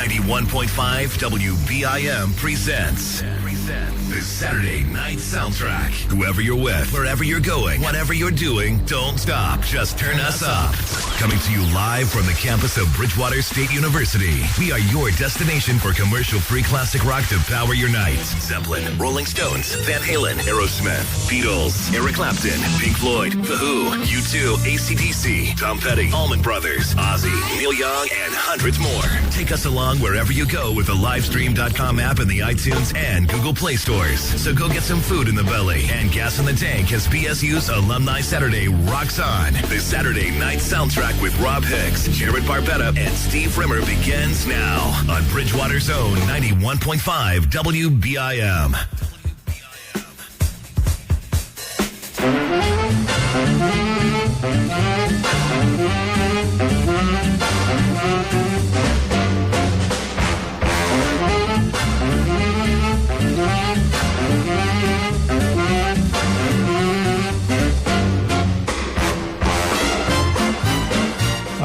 91.5 WBIM presents the Saturday Night Soundtrack. Whoever you're with, wherever you're going, whatever you're doing, don't stop. Just turn us up. Coming to you live from the campus of Bridgewater State University. We are your destination for commercial-free classic rock to power your nights. Zeppelin, Rolling Stones, Van Halen, Aerosmith, Beatles, Eric Clapton, Pink Floyd, The Who, U2, AC/DC, Tom Petty, Allman Brothers, Ozzy, Neil Young, and hundreds more. Take us along wherever you go with the Livestream.com app in the iTunes and Google Play stores. So go get some food in the belly and gas in the tank as BSU's Alumni Saturday rocks on. The Saturday Night Soundtrack with Rob Hicks, Jared Barbetta, and Steve Rimmer begins now on Bridgewater's own 91.5 WBIM.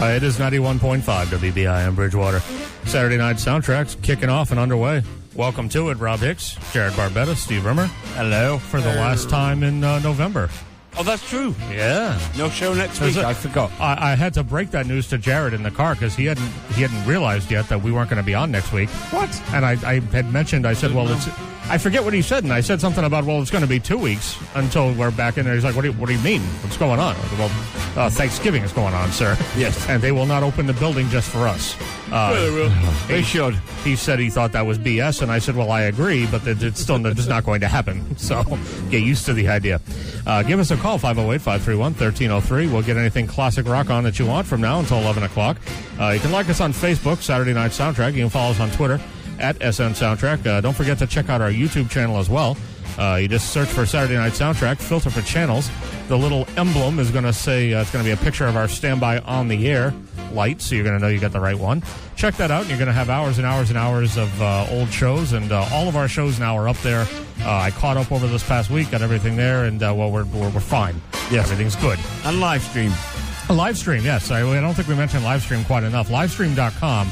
It is 91.5 WBIM Bridgewater. Saturday Night Soundtrack's kicking off and underway. Welcome to it, Rob Hicks, Jared Barbetta, Steve Rimmer. Hello. For the last time in November. Oh, that's true. Yeah. No show next week. I forgot. I had to break that news to Jared in the car because he hadn't realized yet that we weren't going to be on next week. What? And I had mentioned, I said, well, it's... I forget what he said, and I said something about, well, it's going to be 2 weeks until we're back in there. He's like, what do you mean? What's going on? Said, well, Thanksgiving is going on, sir. Yes. And they will not open the building just for us. They should. He said he thought that was BS, and I said, well, I agree, but it's still just not going to happen. So get used to the idea. Give us a call, 508-531-1303. We'll get anything classic rock on that you want from now until 11 o'clock. You can like us on Facebook, Saturday Night Soundtrack. You can follow us on Twitter, at SN Soundtrack. Don't forget to check out our YouTube channel as well. You just search for Saturday Night Soundtrack, filter for channels. The little emblem is going to say, it's going to be a picture of our standby on the air light, so you're going to know you got the right one. Check that out, and you're going to have hours and hours and hours of old shows, and all of our shows now are up there. I caught up over this past week, got everything there, and we're fine. Yes. Everything's good. And live stream. A live stream, yes. I don't think we mentioned live stream quite enough. Livestream.com.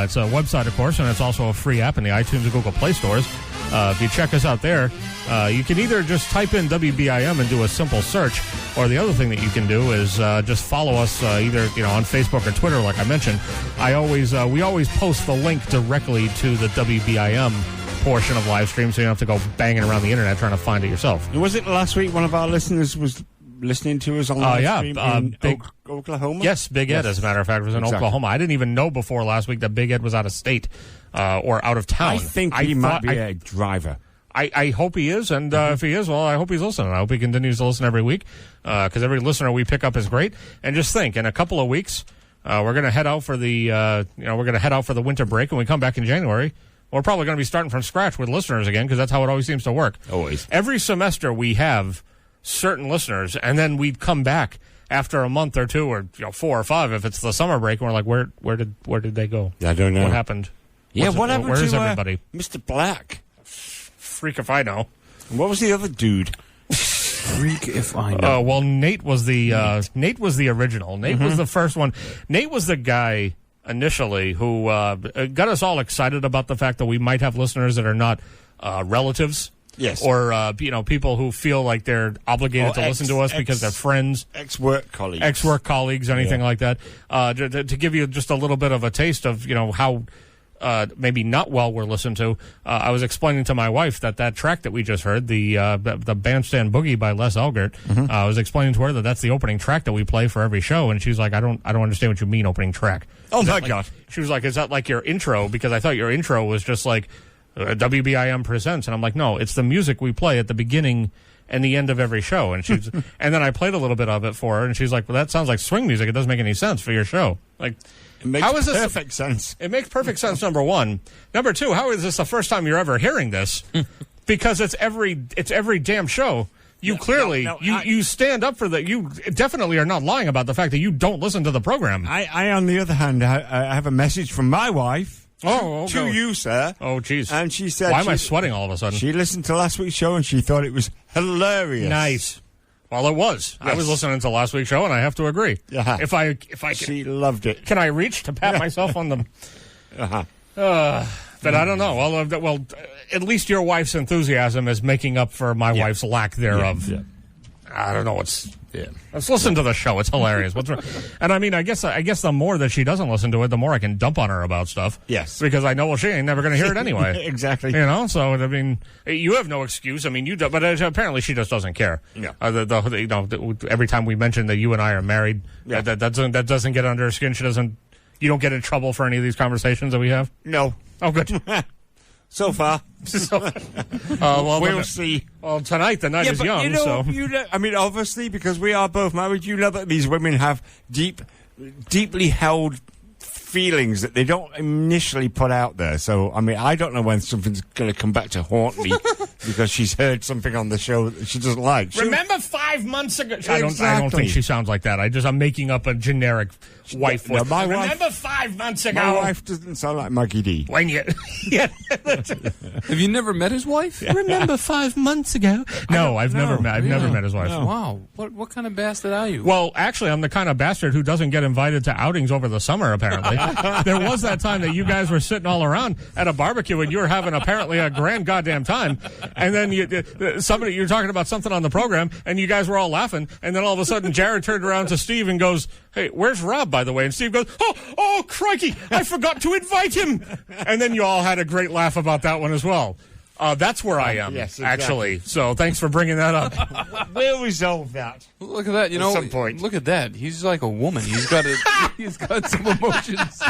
It's a website, of course, and it's also a free app in the iTunes and Google Play stores. If you check us out there, you can either just type in WBIM and do a simple search, or the other thing that you can do is just follow us either on Facebook or Twitter, like I mentioned. We always post the link directly to the WBIM portion of live stream, so you don't have to go banging around the internet trying to find it yourself. Was it last week one of our listeners was listening to us on live stream in Oklahoma? Yes, Big Ed, as a matter of fact, was in Oklahoma. I didn't even know before last week that Big Ed was out of state or out of town. I think he might be a driver. I hope he is, and if he is, well, I hope he's listening. I hope he continues to listen every week, because every listener we pick up is great. And just think, in a couple of weeks, we're going to head out for the winter break, and we come back in January. We're probably going to be starting from scratch with listeners again, because that's how it always seems to work. Always. Every semester we have certain listeners, and then we'd come back after a month or two, or 4 or 5 if it's the summer break, and we're like, where did they go? I don't know. What happened? What happened where to is everybody? Mr. Black? Freak if I know. What was the other dude? Freak if I know. Well, Nate was the original. Nate was the first one. Nate was the guy initially who got us all excited about the fact that we might have listeners that are not relatives. Yes. Or, people who feel like they're obligated to listen to us because they're friends. Ex-work colleagues, anything like that. To give you just a little bit of a taste of, how maybe not well we're listened to. I was explaining to my wife that track that we just heard, the Bandstand Boogie by Les Elgert, I was explaining to her that that's the opening track that we play for every show, and she's like, I don't understand what you mean, opening track. Oh, my God. She was like, is that like your intro? Because I thought your intro was just like, WBIM presents, and I'm like, no, it's the music we play at the beginning and the end of every show. And she's, and then I played a little bit of it for her, and she's like, well, that sounds like swing music. It doesn't make any sense for your show. Like, it makes perfect sense. It makes perfect sense. Number one. Number two, how is this the first time you're ever hearing this? Because it's every damn show. You clearly, you stand up for that. You definitely are not lying about the fact that you don't listen to the program. I on the other hand, I have a message from my wife. To you, sir. Oh, jeez. And she said... Why am I sweating all of a sudden? She listened to last week's show and she thought it was hilarious. Nice. Well, it was. Yes. I was listening to last week's show, and I have to agree. Uh-huh. If I can, she loved it. Can I reach to pat myself on the... Uh-huh. But I don't know. Well, at least your wife's enthusiasm is making up for my wife's lack thereof. Yeah. I don't know. Let's listen to the show. It's hilarious. What's wrong? And I mean, I guess the more that she doesn't listen to it, the more I can dump on her about stuff. Yes. Because I know, well, she ain't never going to hear it anyway. Exactly. So I mean, you have no excuse. I mean, you do, but apparently she just doesn't care. Yeah. Every time we mention that you and I are married, that doesn't get under her skin. You don't get in trouble for any of these conversations that we have? No. Oh, good. So far. We'll see. Well, tonight the night is young. I mean, obviously, because we are both married, you know that these women have deeply held feelings that they don't initially put out there. So, I mean, I don't know when something's going to come back to haunt me because she's heard something on the show that she doesn't like. Remember 5 months ago? Exactly. I don't think she sounds like that. I'm making up a generic wife voice. No, Remember 5 months ago? My wife doesn't sound like Maggie D. When you... Have you never met his wife? Remember 5 months ago? No, I've never met his wife. No. Wow. What kind of bastard are you? Well, actually, I'm the kind of bastard who doesn't get invited to outings over the summer, apparently. There was that time that you guys were sitting all around at a barbecue and you were having apparently a grand goddamn time. And then you're talking about something on the program and you guys were all laughing. And then all of a sudden, Jared turned around to Steve and goes, "Hey, where's Rob, by the way?" And Steve goes, oh, crikey, I forgot to invite him. And then you all had a great laugh about that one as well. That's where I am, yes, exactly. Actually. So thanks for bringing that up. We'll resolve that. Look at that. At some point. Look at that. He's like a woman. He's got some emotions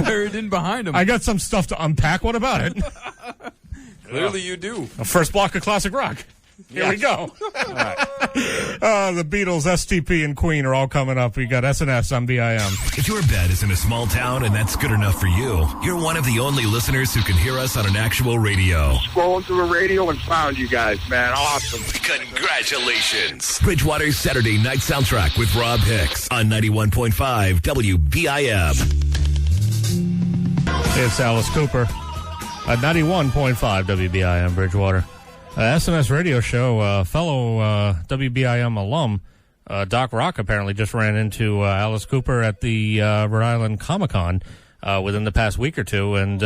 buried in behind him. I got some stuff to unpack. What about it? Clearly you do. First block of classic rock. Here we go. The Beatles, STP, and Queen are all coming up. We got SNS on BIM. If your bed is in a small town and that's good enough for you, you're one of the only listeners who can hear us on an actual radio. Scrolling through the radio and found you guys, man. Awesome. Congratulations. Bridgewater's Saturday Night Soundtrack with Rob Hicks on 91.5 WBIM. It's Alice Cooper at 91.5 WBIM Bridgewater. SNS radio show, fellow WBIM alum, Doc Rock apparently just ran into Alice Cooper at the Rhode Island Comic-Con within the past week or two, and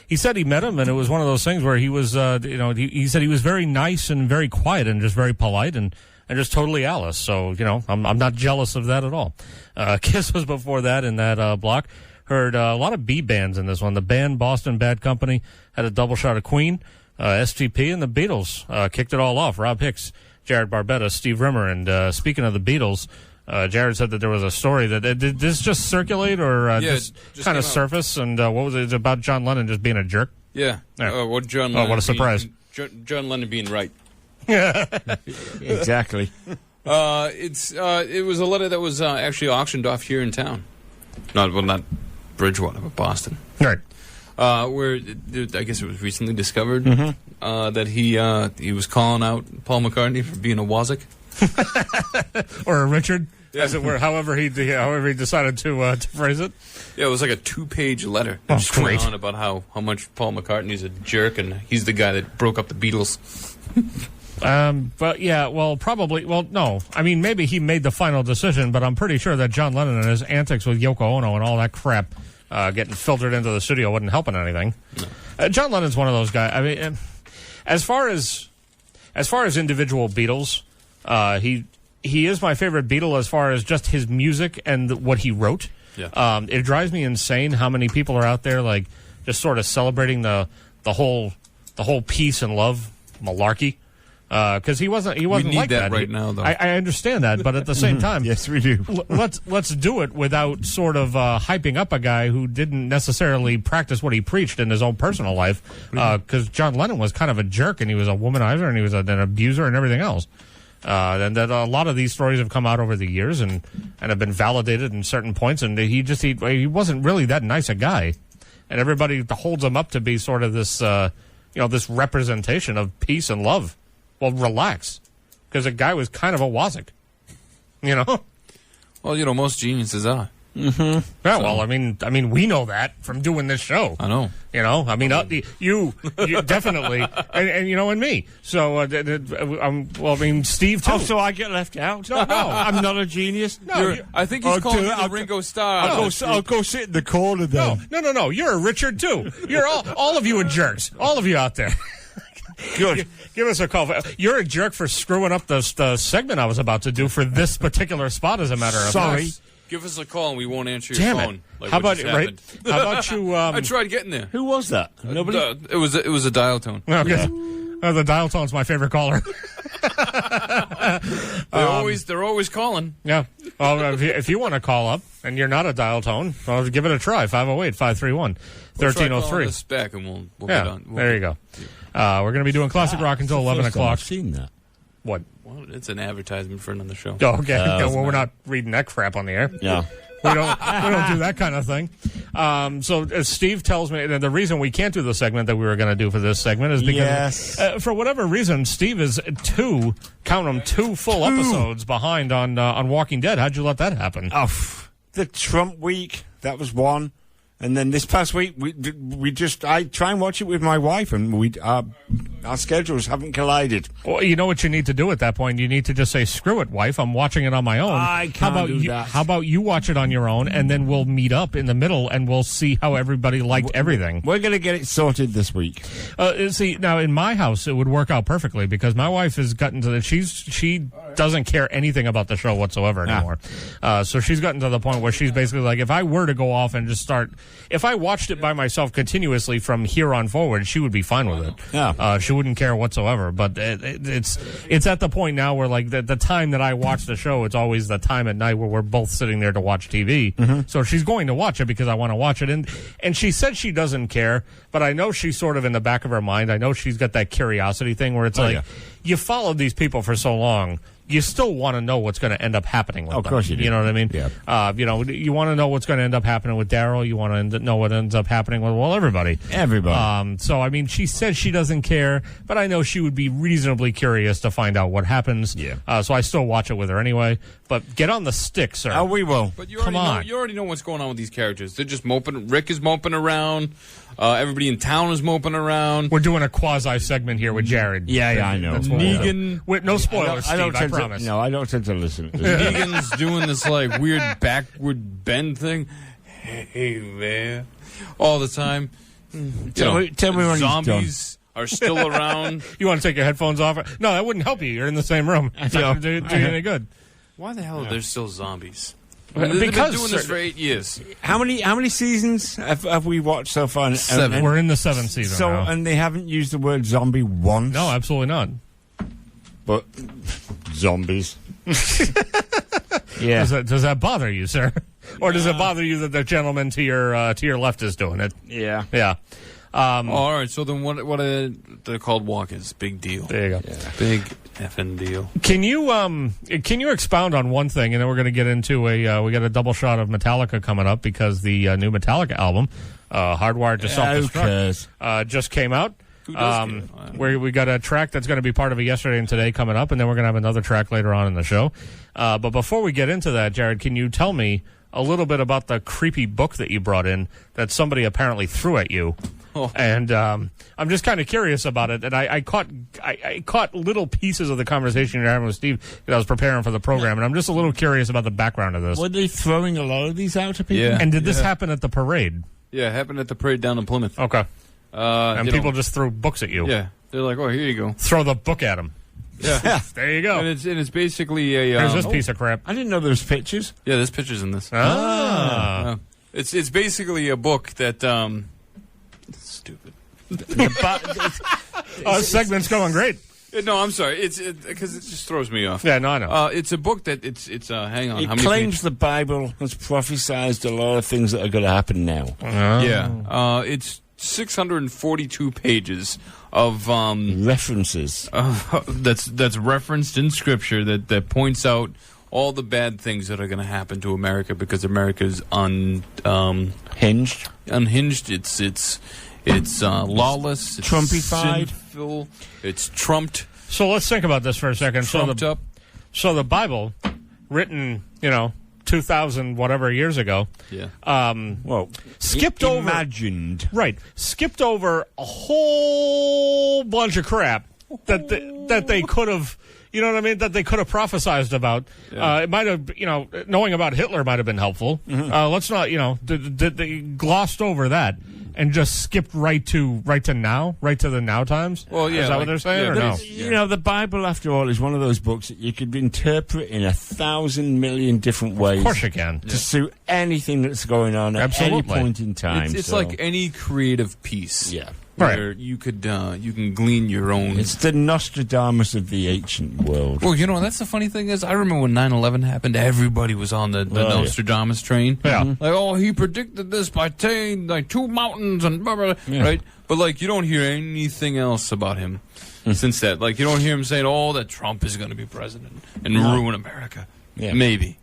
he said he met him, and it was one of those things where he was, he said he was very nice and very quiet and just very polite and just totally Alice. So, I'm not jealous of that at all. Kiss was before that in that block. Heard a lot of B bands in this one. The band Boston Bad Company had a double shot of Queen. STP and the Beatles kicked it all off. Rob Hicks, Jared Barbetta, Steve Rimmer. And speaking of the Beatles, Jared said that there was a story that did this just circulate or just kind of surface? And what was it? It's about John Lennon just being a jerk? Yeah. John Lennon what a surprise. John Lennon being right. Exactly. It was a letter that was actually auctioned off here in town. Not Bridgewater, but Boston. Right. Where I guess it was recently discovered that he was calling out Paul McCartney for being a wazik, or a Richard, as it were. However he decided to phrase it. Yeah, it was like a 2-page letter. Just going on about how much Paul McCartney's a jerk and he's the guy that broke up the Beatles. But yeah, no. I mean, maybe he made the final decision, but I'm pretty sure that John Lennon and his antics with Yoko Ono and all that crap. Getting filtered into the studio wasn't helping anything. No. John Lennon's one of those guys. I mean, as far as individual Beatles, he is my favorite Beatle as far as just his music and what he wrote. Yeah. It drives me insane how many people are out there like just sort of celebrating the whole peace and love malarkey. Because he wasn't we need like that right now, though. I understand that, but at the same time, yes, we do. let's do it without sort of hyping up a guy who didn't necessarily practice what he preached in his own personal life. Because John Lennon was kind of a jerk, and he was a womanizer, and he was an abuser, and everything else. And that a lot of these stories have come out over the years and have been validated in certain points. And he wasn't really that nice a guy, and everybody holds him up to be sort of this this representation of peace and love. Well, relax, because the guy was kind of a wazik, Well, most geniuses are. Yeah, well, I mean, we know that from doing this show. I know. You know, I mean, you definitely, and me. So, well, I mean, Steve too. Oh, so I get left out? No, I'm not a genius. No, I think he's calling you the Ringo Starr. I'll go sit in the corner then. No. You're a Richard too. You're all of you are jerks. All of you out there. Good. Give us a call. You're a jerk for screwing up the segment I was about to do for this particular spot. As a matter of Sorry. fact. Give us a call and we won't answer your Damn phone. it! Like How what about just right? happened. How about you? I tried getting there. Who was that? Nobody. It was a dial tone. Okay. The dial tone's my favorite caller. They're always calling. Yeah. Well, if you want to call up and you're not a dial tone, well, give it a try. 508-531-1303. Us back and we'll Yeah. get on. There you go. We're going to be doing classic rock until 11 o'clock. I've seen that. What? Well, it's an advertisement for another show. Oh, okay. Well, we're not reading that crap on the air. Yeah. We don't do that kind of thing. So as Steve tells me, the reason we can't do the segment that we were going to do for this segment is because for whatever reason, Steve is two full episodes behind on Walking Dead. How'd you let that happen? The Trump week, that was one. And then this past week, I try and watch it with my wife, and our schedules haven't collided. Well, you know what you need to do at that point? You need to just say, screw it, wife, I'm watching it on my own. I can't do that. How about you watch it on your own, and then we'll meet up in the middle, and we'll see how everybody liked everything. We're going to get it sorted this week. See, now in my house, it would work out perfectly, because my wife has gotten to she doesn't care anything about the show whatsoever anymore. So she's gotten to the point where she's basically like, if I were to go off and just start... If I watched it by myself continuously from here on forward, she would be fine with it. Yeah. She wouldn't care whatsoever. But it's at the point now where, like, the time that I watch the show, it's always the time at night where we're both sitting there to watch TV. Mm-hmm. So she's going to watch it because I want to watch it. And she said she doesn't care, but I know she's sort of in the back of her mind. I know she's got that curiosity thing where it's you followed these people for so long. You still want to know what's going to end up happening with them. Of course you do. You know what I mean? Yeah. You want to know what's going to end up happening with Daryl. You want to know what ends up happening with, everybody. Everybody. So, I mean, she says she doesn't care, but I know she would be reasonably curious to find out what happens. Yeah. So I still watch it with her anyway. But get on the stick, sir. Oh, we will. But you Come on. You already know what's going on with these characters. They're just moping. Rick is moping around. Everybody in town is moping around. We're doing a quasi-segment here with Jared. Yeah, I know. That's what Negan. with no spoilers, Steve, I promise. I don't tend to listen. Negan's doing this, like, weird backward bend thing. Hey, man. All the time. Tell me when he's done. Zombies are still around. You want to take your headphones off? No, that wouldn't help you. You're in the same room. It's not going to do you any good. Why the hell are there still zombies? Because They've been doing this for 8 years. How many seasons have we watched so far? 7. We're in the 7th season So, now. and they haven't used the word zombie once? No, absolutely not. But zombies. Yeah. Does that bother you, sir? Or does it bother you that the gentleman to your left is doing it? Yeah. Yeah. All right, so then what are they're called walkers? Big deal. There you go. Yeah. Big effing deal. Can you expound on one thing, and then we're going to get into we got a double shot of Metallica coming up because the new Metallica album, Hardwired to Self-Destruct, just came out. Where we got a track that's going to be part of it yesterday and today coming up, and then we're going to have another track later on in the show. But before we get into that, Jared, can you tell me a little bit about the creepy book that you brought in that somebody apparently threw at you? Oh. And I'm just kind of curious about it. And I caught little pieces of the conversation you're having with Steve that I was preparing for the program, and I'm just a little curious about the background of this. Were they throwing a lot of these out to people? Yeah. And did this happen at the parade? Yeah, it happened at the parade down in Plymouth. Okay. And people just threw books at you. Yeah. They're like, oh, here you go. Throw the book at them. Yeah. There you go. And it's basically a... Here's this piece of crap. I didn't know there was pictures. Yeah, there's pictures in this. It's basically a book that... stupid. Segment's going great. No, I'm sorry. It's because it just throws me off. Yeah, no, I know. It's a book that it's hang on. It how many claims pages? the Bible has prophesied a lot of things that are going to happen now. Yeah. It's 642 pages of References. that's referenced in Scripture that points out all the bad things that are going to happen to America because America's Hinged. unhinged. It's lawless. It's Trumpified. Sinful, it's trumped. So let's think about this for a second. Trumped up. So the Bible, written, 2,000 whatever years ago. Yeah. Well, Skipped over a whole bunch of crap that they could have, you know what I mean, that they could have prophesized about. Yeah. It might have, knowing about Hitler might have been helpful. Let's not, they glossed over that and just skipped right to now, right to the now times. Well, yeah, is that what they're saying, or no? The Bible, after all, is one of those books that you could interpret in 1,000 million different ways. Of course you can. To suit anything that's going on at any point in time. It's like any creative piece. Yeah. Where you could you can glean your own. It's the Nostradamus of the ancient world. Well, that's the funny thing is, I remember when 9/11 happened, everybody was on the Nostradamus train. Yeah. Like, he predicted this by saying, like, 2 mountains and blah, blah, blah, right? But, like, you don't hear anything else about him since that. Like, you don't hear him saying, that Trump is going to be president and ruin America. Yeah. Maybe.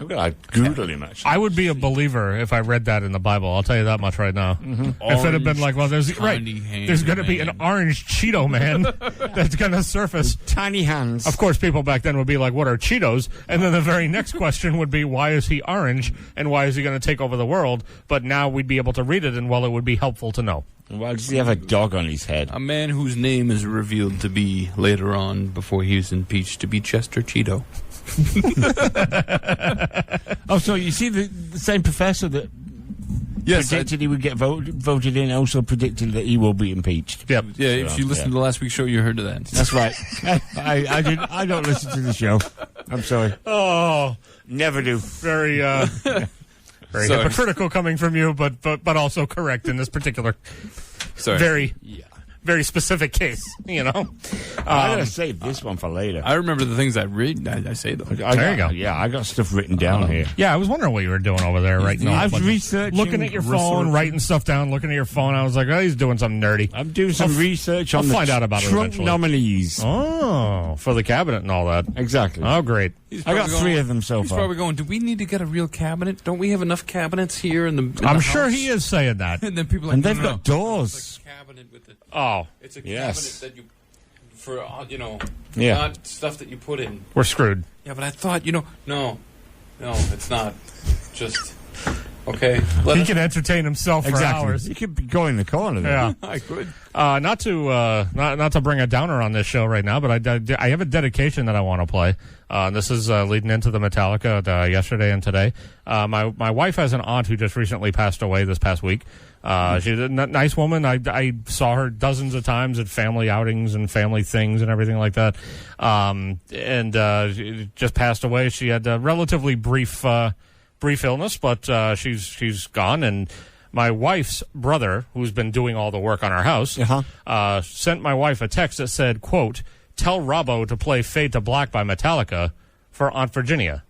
I'd Google him, actually. I would be a believer if I read that in the Bible. I'll tell you that much right now. If it had been like, there's going to be an orange Cheeto man that's going to surface. Tiny hands. Of course, people back then would be like, what are Cheetos? And then the very next question would be, why is he orange? And why is he going to take over the world? But now we'd be able to read it, and, it would be helpful to know. Why does he have a dog on his head? A man whose name is revealed to be, later on, before he was impeached, to be Chester Cheeto. So you see the same professor that predicted he would get voted in also predicted that he will be impeached. Yep. Yeah, if you listened to last week's show, you heard of that. That's right. I don't listen to the show. I'm sorry. Oh, never do. Very very hypocritical coming from you, but also correct in this particular very specific case, I'm going to save this one for later. I remember the things I read. I say, though. There you go. Yeah, I got stuff written down here. Yeah, I was wondering what you were doing over there right now. I was researching. Looking at your phone, writing stuff down, looking at your phone. I was like, he's doing something nerdy. I'm doing some research on the find out about it Trump eventually. nominees. Oh, for the cabinet and all that. Exactly. Oh, great. I got 3 of them so He's far. probably going, do we need to get a real cabinet? Don't we have enough cabinets here in the I'm the sure house? he is saying that. And then people are like, And they've no, got doors. It's like a cabinet with it. Oh. It's a Yes. cabinet that you, for, Yeah. not stuff that you put in. We're screwed. Yeah, but I thought, no, it's not. Just, okay. He can entertain himself for hours. He could go in the corner there. Yeah. I could. Not to bring a downer on this show right now, but I have a dedication that I want to play. This is leading into the Metallica yesterday and today. My wife has an aunt who just recently passed away this past week. She's a nice woman. I saw her dozens of times at family outings and family things and everything like that. She just passed away. She had a relatively brief illness, but she's gone. And my wife's brother, who's been doing all the work on our house, sent my wife a text that said, quote, "Tell Robbo to play Fade to Black by Metallica for Aunt Virginia."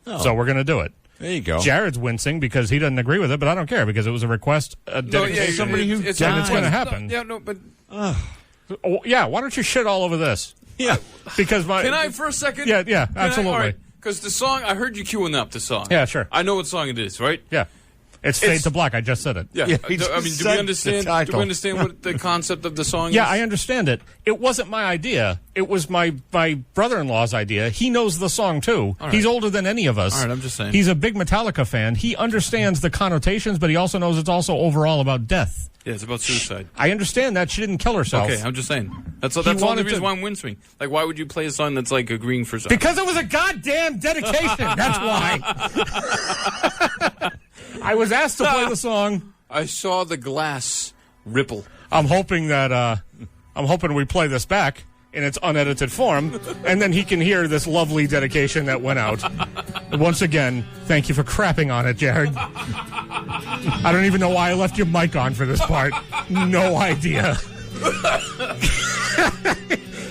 Oh. So we're going to do it. There you go. Jared's wincing because he doesn't agree with it, but I don't care because it was a request. Somebody who it's going to happen. But... Oh, yeah, why don't you shit all over this? Yeah. Because Can I for a second? Yeah, absolutely. All right. Because the song, I heard you queuing up the song. Yeah, sure. I know what song it is, right? Yeah. It's Fade to Black. I just said it. Yeah. Yeah, Do we understand? Do we understand what the concept of the song is? Yeah, I understand it. It wasn't my idea. It was my brother-in-law's idea. He knows the song, too. Right. He's older than any of us. All right, I'm just saying. He's a big Metallica fan. He understands the connotations, but he also knows it's also overall about death. Yeah, it's about suicide. I understand that. She didn't kill herself. Okay, I'm just saying. That's the only reason why I'm wincing. Like, why would you play a song that's like agreeing for something? Because it was a goddamn dedication. That's why. I was asked to play the song. I saw the glass ripple. I'm hoping we play this back in its unedited form, and then he can hear this lovely dedication that went out. Once again, thank you for crapping on it, Jared. I don't even know why I left your mic on for this part. No idea.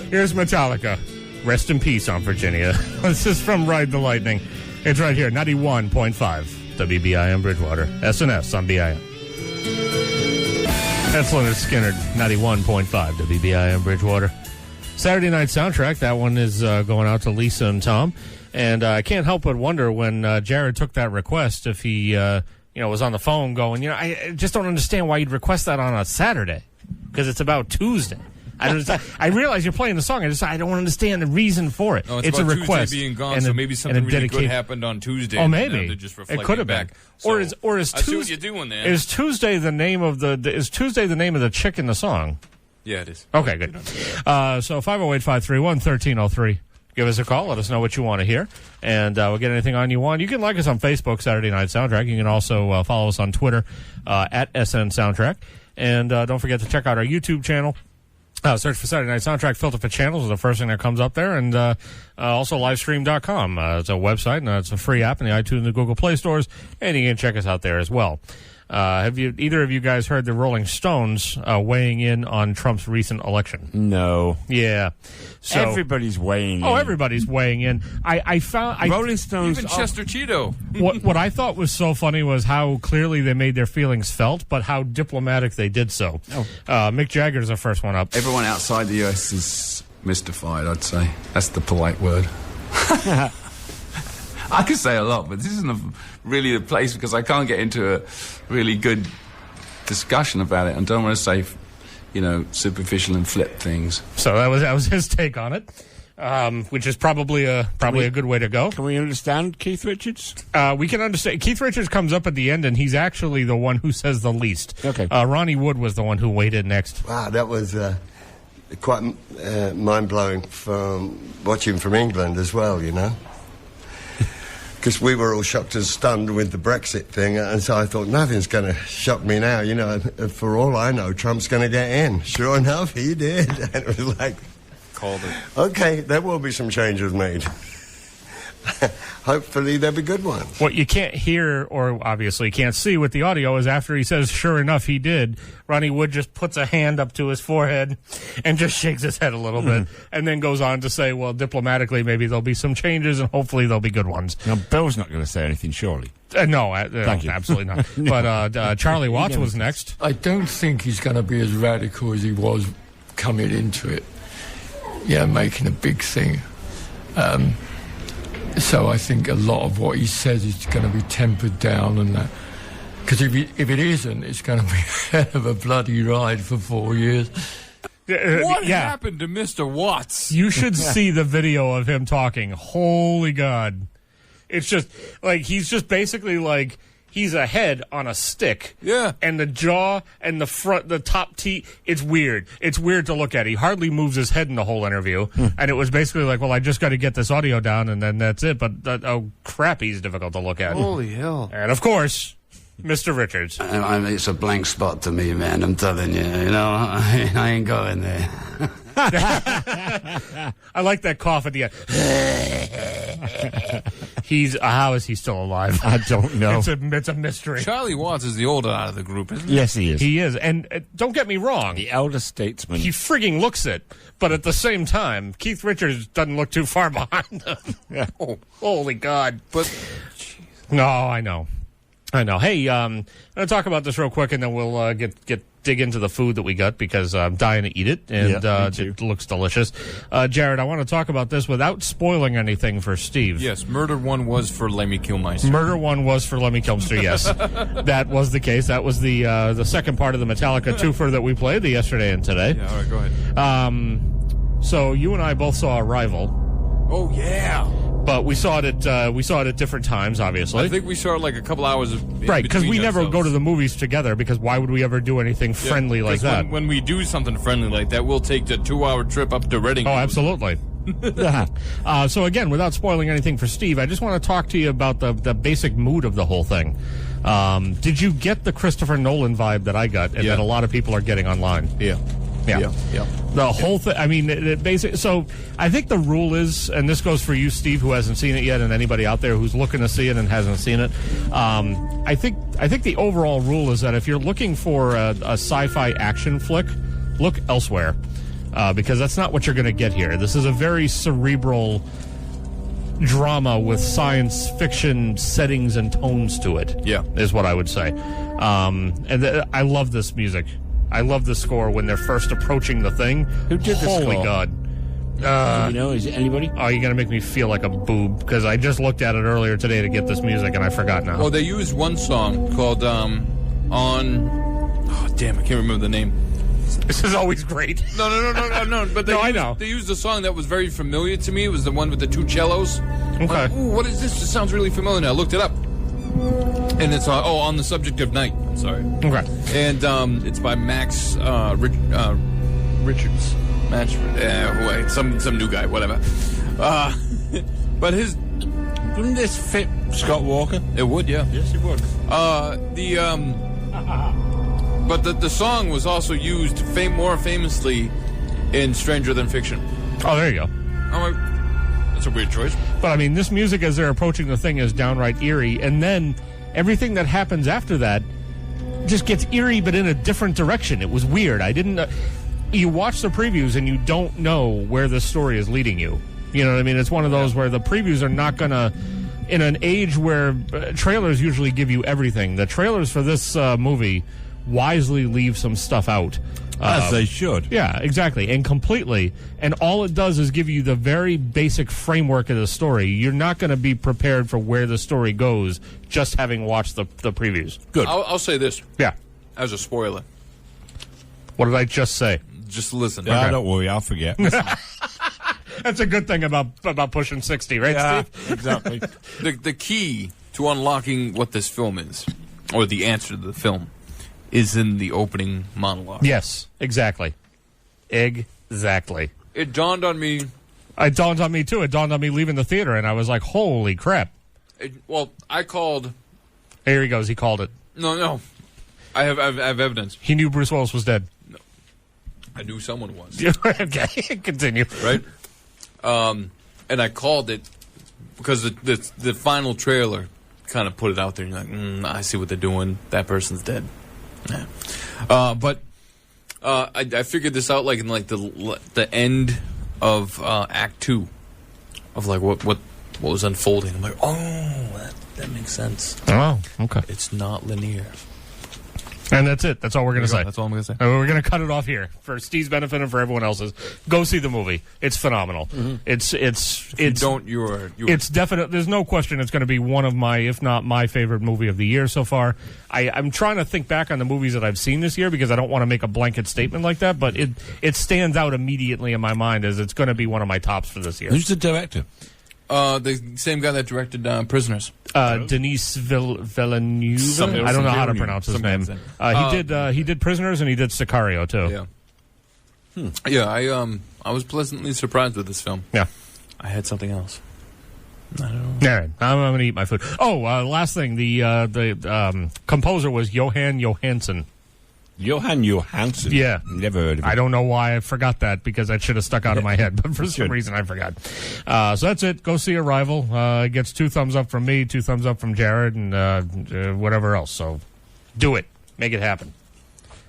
Here's Metallica. Rest in peace, Aunt Virginia. This is from Ride the Lightning. It's right here, 91.5 WBIM Bridgewater. SNS on BIM. That's Leonard Skinner, 91.5 WBIM Bridgewater. Saturday Night Soundtrack, that one is going out to Lisa and Tom. And I can't help but wonder when Jared took that request if he was on the phone going, I just don't understand why you'd request that on a Saturday because it's about Tuesday. I realize you're playing the song. I don't understand the reason for it. No, it's a about request. Tuesday being gone, and so a- maybe and something a really good dedication. happened on Tuesday. Oh, maybe and they're just it reflecting could have back. been. So, Or is I see what Tuesday? you're doing there. Is Tuesday the name of the chick in the song? Yeah, it is. Okay, good. So 508-531-1303. Give us a call. Let us know what you want to hear. And we'll get anything on you want. You can like us on Facebook, Saturday Night Soundtrack. You can also follow us on Twitter at SN Soundtrack. And don't forget to check out our YouTube channel. Search for Saturday Night Soundtrack, filter for channels is the first thing that comes up there. And also livestream.com. It's a website, and it's a free app in the iTunes and the Google Play stores. And you can check us out there as well. Have either of you guys heard the Rolling Stones weighing in on Trump's recent election? No. Yeah. So, Everybody's weighing in. Oh, everybody's weighing in. I found Rolling Stones. Even Chester Cheeto. what I thought was so funny was how clearly they made their feelings felt, but how diplomatic they did so. Mick Jagger's the first one up. Everyone outside the US is mystified, I'd say. That's the polite word. I could say a lot, but this isn't really the place because I can't get into a really good discussion about it. I don't want to say, superficial and flip things. So that was his take on it, which is probably a good way to go. Can we understand Keith Richards? We can understand. Keith Richards comes up at the end, and he's actually the one who says the least. Okay. Ronnie Wood was the one who weighed in next. Wow, that was quite mind-blowing from watching from England as well, Because we were all shocked and stunned with the Brexit thing, and so I thought, nothing's going to shock me now, For all I know, Trump's going to get in. Sure enough, he did. And it was like... Called it. Okay, there will be some changes made. Hopefully there'll be good ones. What you can't hear, or obviously can't see with the audio, is after he says, sure enough, he did, Ronnie Wood just puts a hand up to his forehead and just shakes his head a little bit, and then goes on to say, well, diplomatically, maybe there'll be some changes, and hopefully there'll be good ones. Now, Bill's not going to say anything, surely. No, Thank you. absolutely not. But Charlie Watts was next. I don't think he's going to be as radical as he was coming into it. Yeah, making a big thing. So I think a lot of what he says is going to be tempered down and that. Because if it isn't, it's going to be a hell of a bloody ride for 4 years. What happened to Mr. Watts? You should see the video of him talking. Holy God. It's just, he's just basically he's a head on a stick. Yeah. And the jaw and the top teeth, it's weird. It's weird to look at. He hardly moves his head in the whole interview. And it was basically well, I just got to get this audio down and then that's it. But, oh, crap, he's difficult to look at. Holy hell. And, of course, Mr. Richards. It's a blank spot to me, man. I'm telling you, I ain't going there. I like that cough at the end. How is he still alive? I don't know. It's a mystery. Charlie Watts is the older out of the group, isn't he? Yes, he is. He is. And don't get me wrong. The elder statesman. He frigging looks it. But at the same time, Keith Richards doesn't look too far behind him. Oh, holy God. But, no, I know. Hey, I'm going to talk about this real quick, and then we'll dig into the food that we got because I'm dying to eat it, and it looks delicious. Jared, I want to talk about this without spoiling anything for Steve. yes, Murder 1 was for Lemmy Kilmister. Murder 1 was for Lemmy Kilmister, yes. That was the case. That was the second part of the Metallica twofer that we played, the yesterday and today. Yeah, all right, go ahead. So you and I both saw Arrival. Oh, yeah. But we saw it at different times, obviously. I think we saw it a couple hours right, because we never go to the movies together, because why would we ever do anything friendly like that? When we do something friendly like that, we'll take the 2-hour trip up to Reading. Oh, absolutely. So again, without spoiling anything for Steve, I just want to talk to you about the basic mood of the whole thing. Did you get the Christopher Nolan vibe that I got and that a lot of people are getting online? Yeah. The whole thing, I mean, so I think the rule is, and this goes for you, Steve, who hasn't seen it yet, and anybody out there who's looking to see it and hasn't seen it. I think the overall rule is that if you're looking for a sci-fi action flick, look elsewhere, because that's not what you're going to get here. This is a very cerebral drama with science fiction settings and tones to it. Yeah, is what I would say. I love this music. I love the score when they're first approaching the thing. Who did the Holy score? God. Is it anybody? Oh, you're going to make me feel like a boob, because I just looked at it earlier today to get this music, and I forgot now. Oh, they used one song called oh, damn, I can't remember the name. This is always great. No. But I know. They used a song that was very familiar to me. It was the one with the 2 cellos. Okay. Like, ooh, what is this? This sounds really familiar. And I looked it up. And it's on the subject of night. Sorry. Okay. And it's by Max Richards. Wait, some new guy, whatever. But Wouldn't this fit Scott Walker? it would, yeah. Yes, it would. But the song was also used more famously in Stranger Than Fiction. Oh, there you go. I'm like, that's a weird choice. But I mean, this music as they're approaching the thing is downright eerie, and then everything that happens after that just gets eerie, but in a different direction. It was weird. I didn't. You watch the previews and you don't know where the story is leading you. You know what I mean? It's one of those where the previews are not gonna. In an age where trailers usually give you everything, the trailers for this movie wisely leave some stuff out. As they should. Yeah, exactly. And completely. And all it does is give you the very basic framework of the story. You're not going to be prepared for where the story goes just having watched the previews. Good. I'll say this. Yeah. As a spoiler. What did I just say? Just listen. Yeah, Okay. don't worry, I'll forget. That's a good thing about pushing 60, right, Yeah, Steve? exactly. The key to unlocking what this film is, or the answer to the film, is in the opening monologue. Yes, exactly. Exactly. It dawned on me. It dawned on me, too. It dawned on me leaving the theater, and I was like, holy crap. I called. Here he goes. He called it. No. I have evidence. He knew Bruce Willis was dead. I knew someone was. Okay, continue. Right? And I called it because the final trailer kind of put it out there. And you're like, I see what they're doing. That person's dead. Yeah. But I figured this out like in like the end of Act 2 of like what was unfolding. I'm like, oh, that makes sense. Oh, okay. It's not linear. And that's it. That's all we're going to say. That's all I'm going to say. And we're going to cut it off here for Steve's benefit and for everyone else's. Go see the movie. It's phenomenal. Mm-hmm. It's definite. There's no question. It's going to be one of my, if not my favorite movie of the year so far. I'm trying to think back on the movies that I've seen this year because I don't want to make a blanket statement like that. But it stands out immediately in my mind as it's going to be one of my tops for this year. Who's the director? The same guy that directed Prisoners. Denis Villeneuve. I don't know how to pronounce his name. He did Prisoners and he did Sicario too. Yeah. Yeah, I was pleasantly surprised with this film. Yeah. I had something else. I don't know. All right, I'm going to eat my food. Oh, last thing, the composer was Johan Johansson. Johan Johansson. Yeah. Never heard of him. I don't know why I forgot that because that should have stuck out of my head, but for some reason I forgot. So that's it. Go see Arrival. It gets 2 thumbs up from me, 2 thumbs up from Jared, and whatever else. So do it. Make it happen.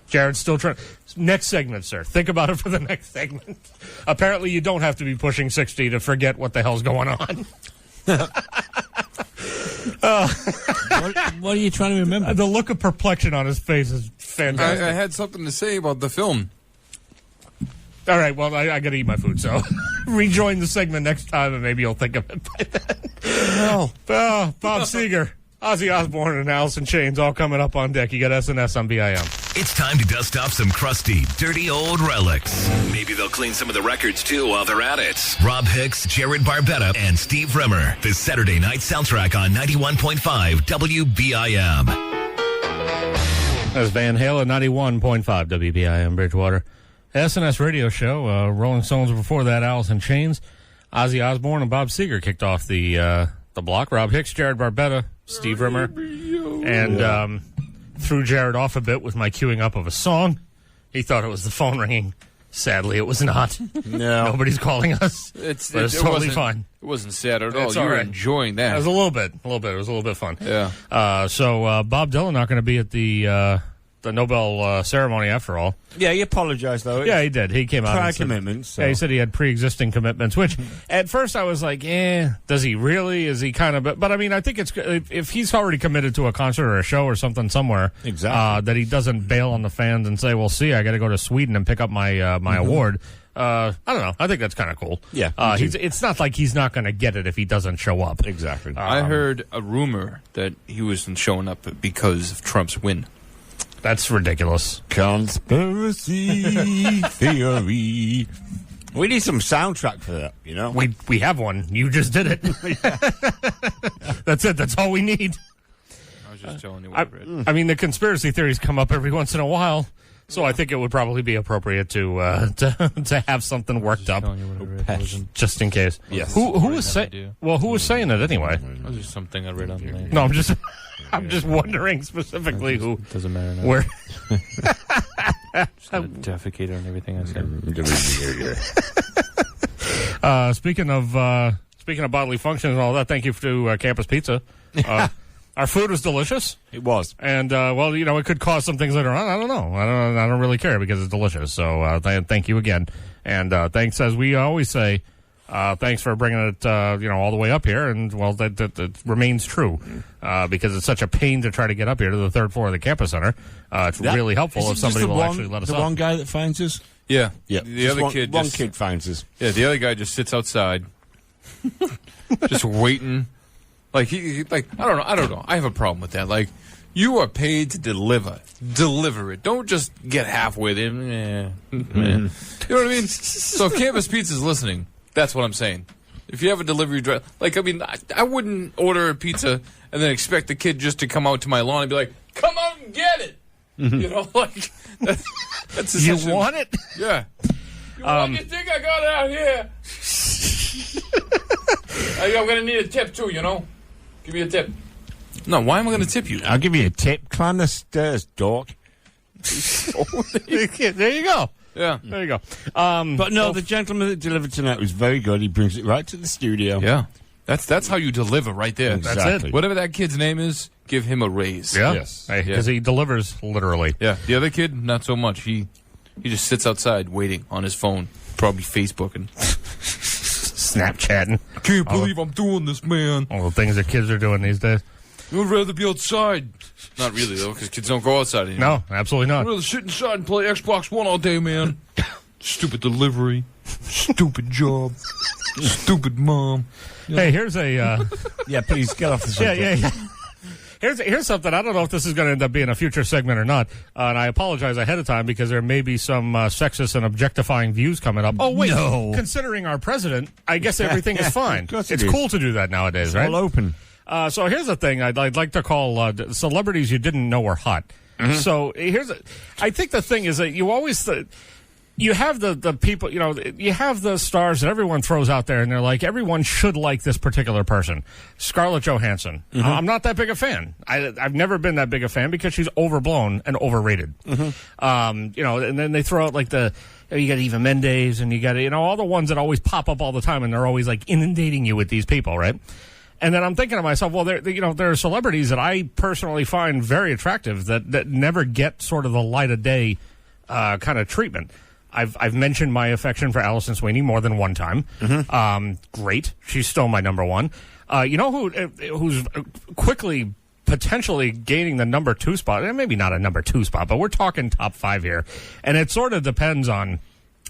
Jared's still trying. Next segment, sir. Think about it for the next segment. Apparently you don't have to be pushing 60 to forget what the hell's going on. What are you trying to remember? The look of perplexion on his face is fantastic. I had something to say about the film. All right, well, I got to eat my food, so rejoin the segment next time, and maybe you'll think of it by then. Bob Seger, Ozzy Osbourne, and Alice in Chains all coming up on deck. You got SNS on BIM. It's time to dust off some crusty, dirty old relics. Maybe they'll clean some of the records, too, while they're at it. Rob Hicks, Jared Barbetta, and Steve Rimmer. The Saturday night soundtrack on 91.5 WBIM. That's Van Halen, 91.5 WBIM Bridgewater. SNS radio show. Rolling Stones before that, Alice in Chains. Ozzy Osbourne and Bob Seger kicked off the block. Rob Hicks, Jared Barbetta, Steve Rimmer. And threw Jared off a bit with my queuing up of a song. He thought it was the phone ringing. Sadly, it was not. No. Nobody's calling us. It's totally fine. It wasn't sad at all. It's You all were right. enjoying that. It was a little bit. It was a little bit fun. Yeah. So Bob Dylan not going to be at the Nobel ceremony after all. Yeah, he apologized, though. Yeah, he did. He came out Prior and said, commitments. So. Yeah, he said he had pre-existing commitments, which at first I was like, does he really? Is he kind of... But I mean, I think it's if he's already committed to a concert or a show or something somewhere, exactly. That he doesn't bail on the fans and say, well, see, I got to go to Sweden and pick up my my award. I don't know. I think that's kind of cool. Yeah. It's not like he's not going to get it if he doesn't show up. Exactly. I heard a rumor that he wasn't showing up because of Trump's win. That's ridiculous. Conspiracy theory. We need some soundtrack for that, you know? We have one. You just did it. That's it. That's all we need. I was just telling you what I read. I mean, the conspiracy theories come up every once in a while, so I think it would probably be appropriate to have something worked up, just in case. Yes. Who was saying? Well, who was saying it anyway? That was just something I read on the net. No, I'm just wondering specifically who. Doesn't matter now. Where? Just gonna defecate on everything I said. Speaking of bodily functions and all that, thank you to Campus Pizza. Our food was delicious. It was. And, well, you know, it could cause some things later on. I don't know. I don't really care because it's delicious. So thank you again. And thanks, as we always say, thanks for bringing it, all the way up here. And, well, that remains true because it's such a pain to try to get up here to the third floor of the campus center. It's really helpful if somebody will actually let us up. The one guy that finds us? Yeah. Yeah. The other kid. One kid finds us. Yeah, the other guy just sits outside, just waiting. Like I don't know. I have a problem with that. Like, you are paid to deliver it. Don't just get halfway there. You know what I mean? So if Campus Pizza's listening, that's what I'm saying. If you have a delivery driver, I wouldn't order a pizza and then expect the kid just to come out to my lawn and be like, "Come out and get it." You know, like that's you want it? Yeah. You think I got it out here? I'm gonna need a tip too. You know. Give me a tip. No, why am I going to tip you? I'll give you a tip. Climb the stairs, dork. There you go. Yeah. There you go. But no, the gentleman that delivered tonight was very good. He brings it right to the studio. Yeah. That's how you deliver right there. Exactly. That's it. Whatever that kid's name is, give him a raise. Yeah. Yes. Because he delivers literally. Yeah. The other kid, not so much. He just sits outside waiting on his phone, probably Facebooking. Snapchatting. I can't believe I'm doing this, man. All the things that kids are doing these days. I'd rather be outside. Not really, though, because kids don't go outside anymore. No, absolutely I'd not. rather sit inside and play Xbox One all day, man. Stupid delivery. Stupid job. Stupid mom. Hey, here's a... Yeah, please get off the subject. Yeah. Here's something. I don't know if this is going to end up being a future segment or not. And I apologize ahead of time because there may be some sexist and objectifying views coming up. Oh, wait. No. Considering our president, I guess everything is fine. Of course It's it is. cool to do that nowadays, It's right? all open. So here's the thing I'd like to call celebrities you didn't know were hot. Mm-hmm. So I think the thing is that you always... you have the people, you have the stars that everyone throws out there, and they're like, everyone should like this particular person. Scarlett Johansson. Mm-hmm. I'm not that big a fan. I've never been that big a fan because she's overblown and overrated. Mm-hmm. And then they throw out like you got Eva Mendes, and you got, all the ones that always pop up all the time, and they're always like inundating you with these people, right? And then I'm thinking to myself, well, there are celebrities that I personally find very attractive that never get sort of the light of day kind of treatment. I've mentioned my affection for Alison Sweeney more than one time. Mm-hmm. Great. She's still my number one. Who's quickly potentially gaining the number 2 spot? Maybe not a number 2 spot, but we're talking top 5 here. And it sort of depends on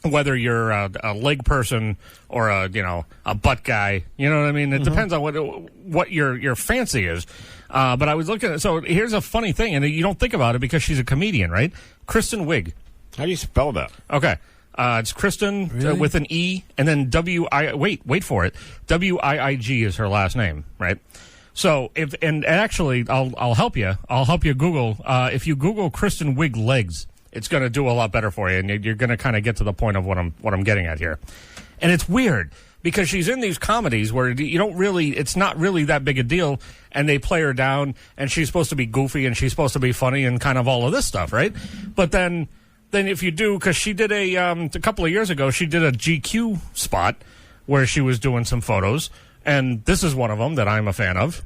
whether you're a leg person or a butt guy. You know what I mean? It depends on what your fancy is. But I was looking at, so here's a funny thing, and you don't think about it because she's a comedian, right? Kristen Wiig. How do you spell that? Okay. It's Kristen with an E, and then wait for it. W-I-I-G is her last name, right? So actually, I'll help you. I'll help you Google. If you Google Kristen Wiig legs, it's going to do a lot better for you, and you're going to kind of get to the point of what I'm getting at here. And it's weird because she's in these comedies where it's not really that big a deal, and they play her down, and she's supposed to be goofy, and she's supposed to be funny, and kind of all of this stuff, right? But then if you do, because she did a couple of years ago, she did a GQ spot where she was doing some photos, and this is one of them that I'm a fan of.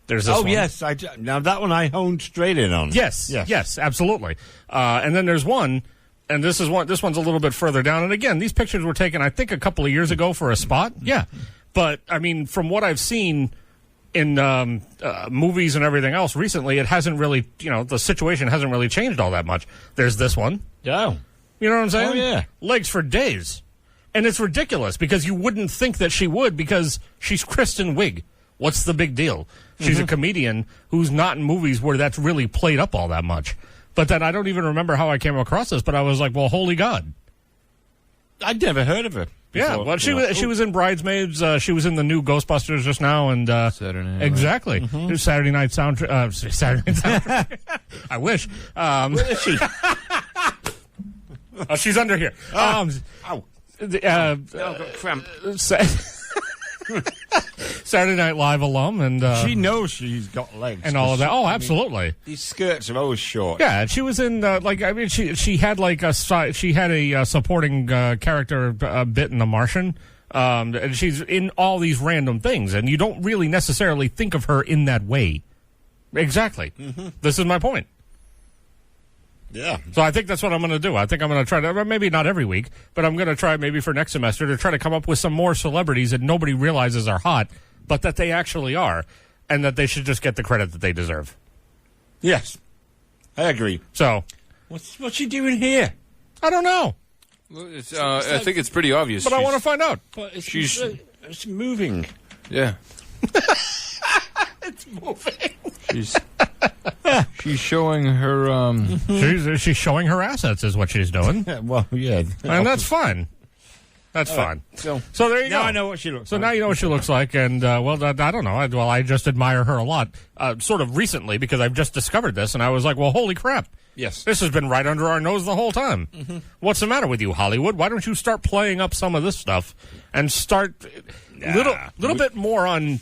There's this one. Yes. Now, that one I honed straight in on. Yes, absolutely. And then there's one, and this one's a little bit further down. And again, these pictures were taken, I think, a couple of years ago for a spot. Yeah. But, I mean, from what I've seen in movies and everything else recently, it hasn't really, the situation hasn't really changed all that much. There's this one. Yeah. You know what I'm saying? Oh, yeah. Legs for days. And it's ridiculous because you wouldn't think that she would because she's Kristen Wiig. What's the big deal? She's a comedian who's not in movies where that's really played up all that much. But then I don't even remember how I came across this, but I was like, well, holy God. I'd never heard of her. Yeah, before, well, she was in Bridesmaids. She was in the new Ghostbusters just now, and Saturday night, exactly. It was Saturday night soundtrack. Saturday night soundtrack. I wish. Where is she? Oh, she's under here. Ow. I've got cramp. Saturday Night Live alum, and She knows she's got legs. and all of that. Oh, I mean, absolutely. these skirts are always short. Yeah, and she was in she had like a supporting character bit in The Martian, and she's in all these random things, and you don't really necessarily think of her in that way. Exactly. This is my point. Yeah. So I think that's what I'm going to do. I think I'm going to try to, maybe not every week, but I'm going to try maybe for next semester to try to come up with some more celebrities that nobody realizes are hot, but that they actually are, and that they should just get the credit that they deserve. Yes. I agree. So, What's she doing here? I don't know, Well, I think it's pretty obvious. but I want to find out. But She's- it's moving. Yeah. It's moving. She's showing her. She's showing her assets is what she's doing, Well, yeah. and that's fine. That's fine. So there you now go. I know what she looks So like. now you know what she looks like, and well, I don't know. I just admire her a lot, sort of recently, because I've just discovered this, and I was like, well, holy crap. Yes. This has been right under our nose the whole time. What's the matter with you, Hollywood? Why don't you start playing up some of this stuff and start little bit more on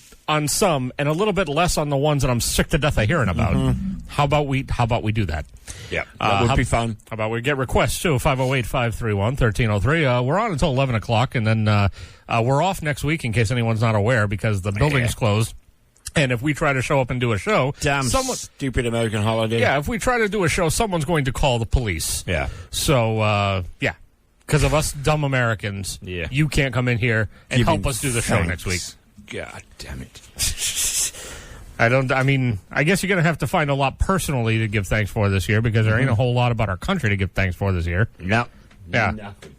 some and a little bit less on the ones that I'm sick to death of hearing about? How about we do that? Yeah, that would be fun. How about we get requests too? 508-531-1303. We're on until 11 o'clock, and then we're off next week in case anyone's not aware because the building's closed. And if we try to show up and do a show, Stupid American holiday. yeah, if we try to do a show, someone's going to call the police. Yeah. So, yeah, because of us dumb Americans, you can't come in here and help us do the show next week. God damn it. I guess you're going to have to find a lot personally to give thanks for this year because there ain't a whole lot about our country to give thanks for this year. No. Yeah. Nothing.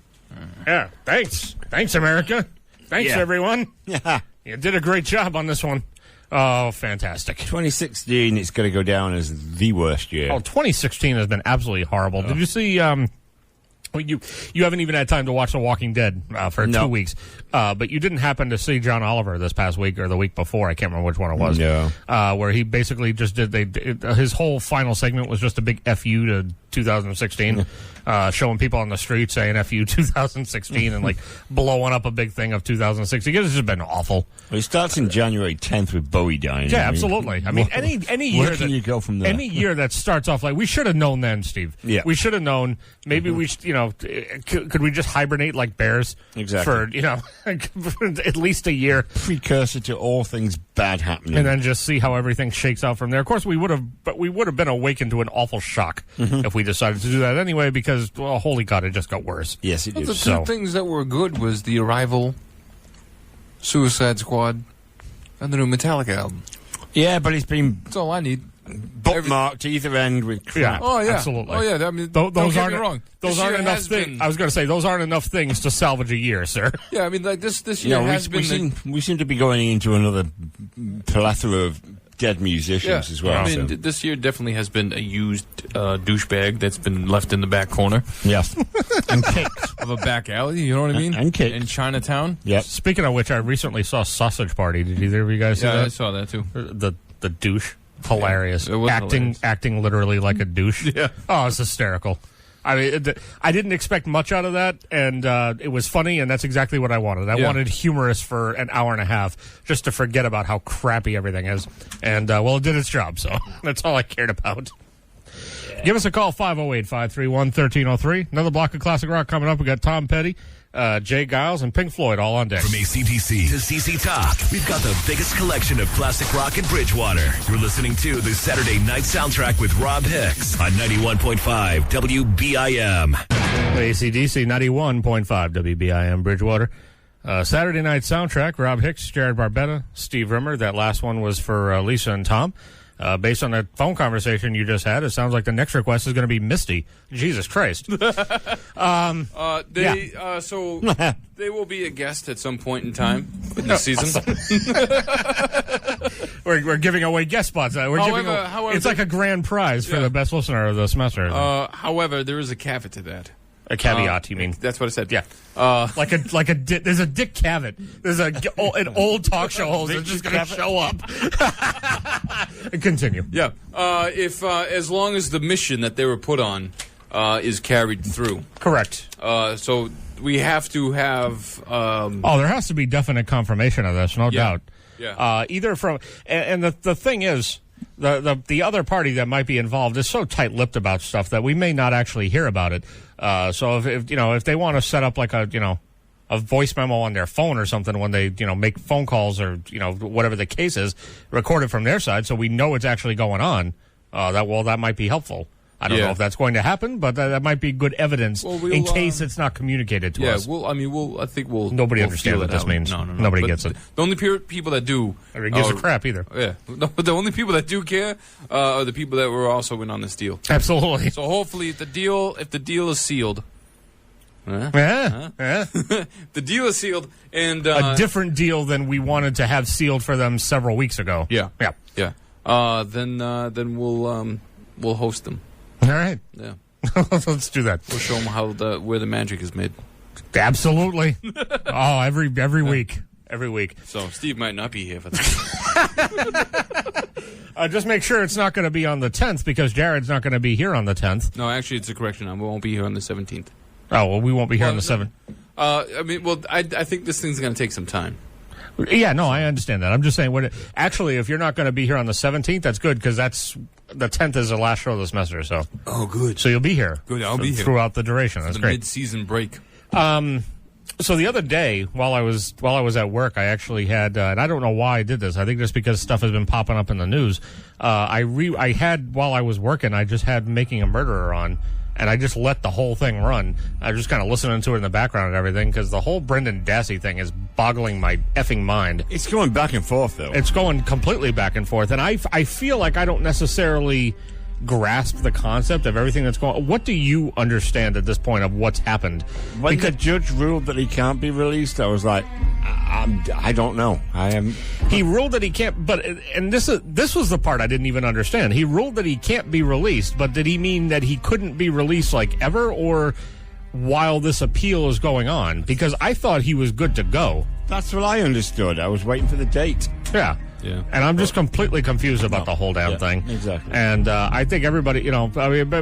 Yeah, thanks. Thanks, America. Thanks, everyone. Yeah. You did a great job on this one. Oh, fantastic. 2016 is going to go down as the worst year. Oh, 2016 has been absolutely horrible. Did you see, you haven't even had time to watch The Walking Dead for 2 weeks, but you didn't happen to see John Oliver this past week or the week before. I can't remember which one it was. No. Where he basically just his whole final segment was just a big F you to 2016, showing people on the street saying F you 2016 and like blowing up a big thing of 2016. It's just been awful. Well, it starts in January 10th with Bowie dying. Yeah, absolutely. I mean, any year where can you go from there? Any year that starts off like we should have known then, Steve. Yeah, we should have known. Maybe we, could we just hibernate like bears? Exactly. For at least a year, precursor to all things bad happening, and then just see how everything shakes out from there. Of course, we would have been awakened to an awful shock if we decided to do that anyway. Because, well, holy God, it just got worse. Yes, it did. The two things that were good was The Arrival, Suicide Squad, and the new Metallica album. Yeah, but it's been That's all I need. bookmarked either end with crap. Yeah, Oh yeah, absolutely. Oh yeah. I mean, those don't get aren't me wrong. Those This aren't year enough has things. been- I was going to say those aren't enough things to salvage a year, sir. Yeah, I mean, like this year has been. We seem to be going into another plethora of dead musicians as well. I mean, this year definitely has been a used douchebag that's been left in the back corner. Yes. And kicked. Of a back alley, you know what I mean? And kicked. In Chinatown. Yep. Speaking of which, I recently saw Sausage Party. Did either of you guys see Yeah, that? I saw that too. The douche. Hilarious. It was hilarious. Acting literally like a douche. Yeah. Oh, it's hysterical. I mean, I didn't expect much out of that, and it was funny, and that's exactly what I wanted. I wanted humorous for an hour and a half, just to forget about how crappy everything is. And, well, it did its job, so that's all I cared about. Yeah. Give us a call, 508-531-1303. Another block of classic rock coming up. We got Tom Petty, Jay Giles, and Pink Floyd all on deck. From ACDC to CC Top, we've got the biggest collection of classic rock in Bridgewater. You're listening to the Saturday Night Soundtrack with Rob Hicks on 91.5 WBIM. ACDC 91.5 WBIM Bridgewater. Saturday Night Soundtrack, Rob Hicks, Jared Barbetta, Steve Rimmer. That last one was for Lisa and Tom. Based on that phone conversation you just had, it sounds like the next request is going to be Misty. Jesus Christ. So they will be a guest at some point in time in the season. We're giving away guest spots. However, it's like a grand prize for the best listener of the semester. However, there is a caveat to that. A caveat, you mean? That's what I said. Yeah. There's a Dick Cavett. There's an old talk show host that's just going to show up. Continue. Yeah. If as long as the mission that they were put on is carried through. Correct. So we have to have. There has to be definite confirmation of this, no doubt. Yeah. Either from and the thing is. The other party that might be involved is so tight-lipped about stuff that we may not actually hear about it. So if they want to set up like a voice memo on their phone or something when they make phone calls or whatever the case is, record it from their side so we know it's actually going on. That might be helpful. I don't know if that's going to happen, but that might be good evidence in case it's not communicated to us. I think we'll. Nobody we'll understands what this means. No. Nobody gets it. The only people that do. Nobody gives a crap either. Yeah. But the only people that do care are the people that were also in on this deal. Absolutely. So hopefully, if the deal is sealed. The deal is sealed, and a different deal than we wanted to have sealed for them several weeks ago. Yeah. Then we'll host them. All right. Yeah. Let's do that. We'll show them where the magic is made. Absolutely. Every week. Every week. So Steve might not be here for that. Just make sure it's not going to be on the 10th because Jared's not going to be here on the 10th. No, actually, it's a correction. We won't be here on the 17th. Oh, well, we won't be here on the 7th. I think this thing's going to take some time. Yeah, no, I understand that. I'm just saying, if you're not going to be here on the 17th, that's good because the 10th is the last show of the semester. So, good. So you'll be here. Good, I'll be here throughout the duration. That's great. Mid-season break. So the other day, while I was at work, I actually had, and I don't know why I did this. I think just because stuff has been popping up in the news. I had while I was working, I just had Making a Murderer on. And I just let the whole thing run. I was just kind of listening to it in the background and everything because the whole Brendan Dassey thing is boggling my effing mind. It's going back and forth, though. It's going completely back and forth. And I feel like I don't necessarily grasp the concept of everything that's going on. What do you understand at this point of what's happened? When the judge ruled that he can't be released, I was like, I don't know. He ruled that he can't, and this was the part I didn't even understand. He ruled that he can't be released, but did he mean that he couldn't be released like ever, or while this appeal is going on? Because I thought he was good to go. That's what I understood. I was waiting for the date. Yeah. Yeah. And I'm just completely confused about the whole damn thing. Exactly. And I think everybody,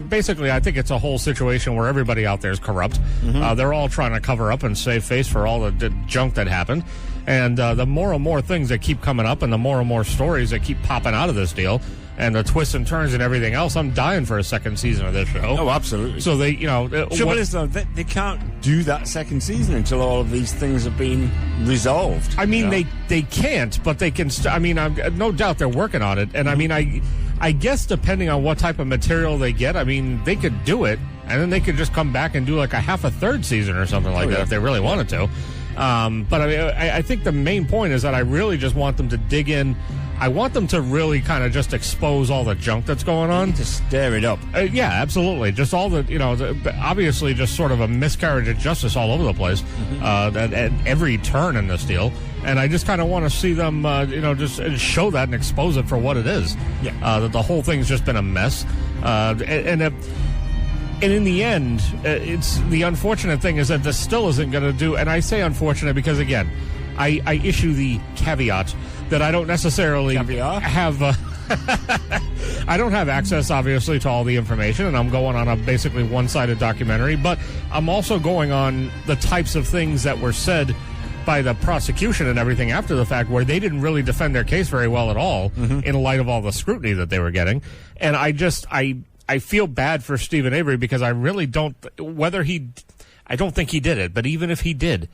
basically, I think it's a whole situation where everybody out there is corrupt. Mm-hmm. They're all trying to cover up and save face for all the junk that happened. And the more and more things that keep coming up and the more and more stories that keep popping out of this deal and the twists and turns and everything else, I'm dying for a second season of this show. Oh, absolutely. So they, Trouble is, though, they can't do that second season until all of these things have been resolved. I mean, they can't, but they can. No doubt they're working on it. And I mean, I guess depending on what type of material they get, I mean, they could do it, and then they could just come back and do like a half a third season or something like that if they really wanted to. But I mean, I think the main point is that I really just want them to dig in. I want them to really kind of just expose all the junk that's going on. To stir it up. Yeah, absolutely. Just all obviously just sort of a miscarriage of justice all over the place at every turn in this deal. And I just kind of want to see them, just show that and expose it for what it is. Yeah. That the whole thing's just been a mess. And in the end, it's the unfortunate thing is that this still isn't going to do. And I say unfortunate because, again, I issue the caveat that I don't necessarily have. I don't have access, obviously, to all the information, and I'm going on a basically one-sided documentary. But I'm also going on the types of things that were said by the prosecution and everything after the fact, where they didn't really defend their case very well at all in light of all the scrutiny that they were getting. And I feel bad for Stephen Avery because I really don't. I don't think he did it, but even if he did.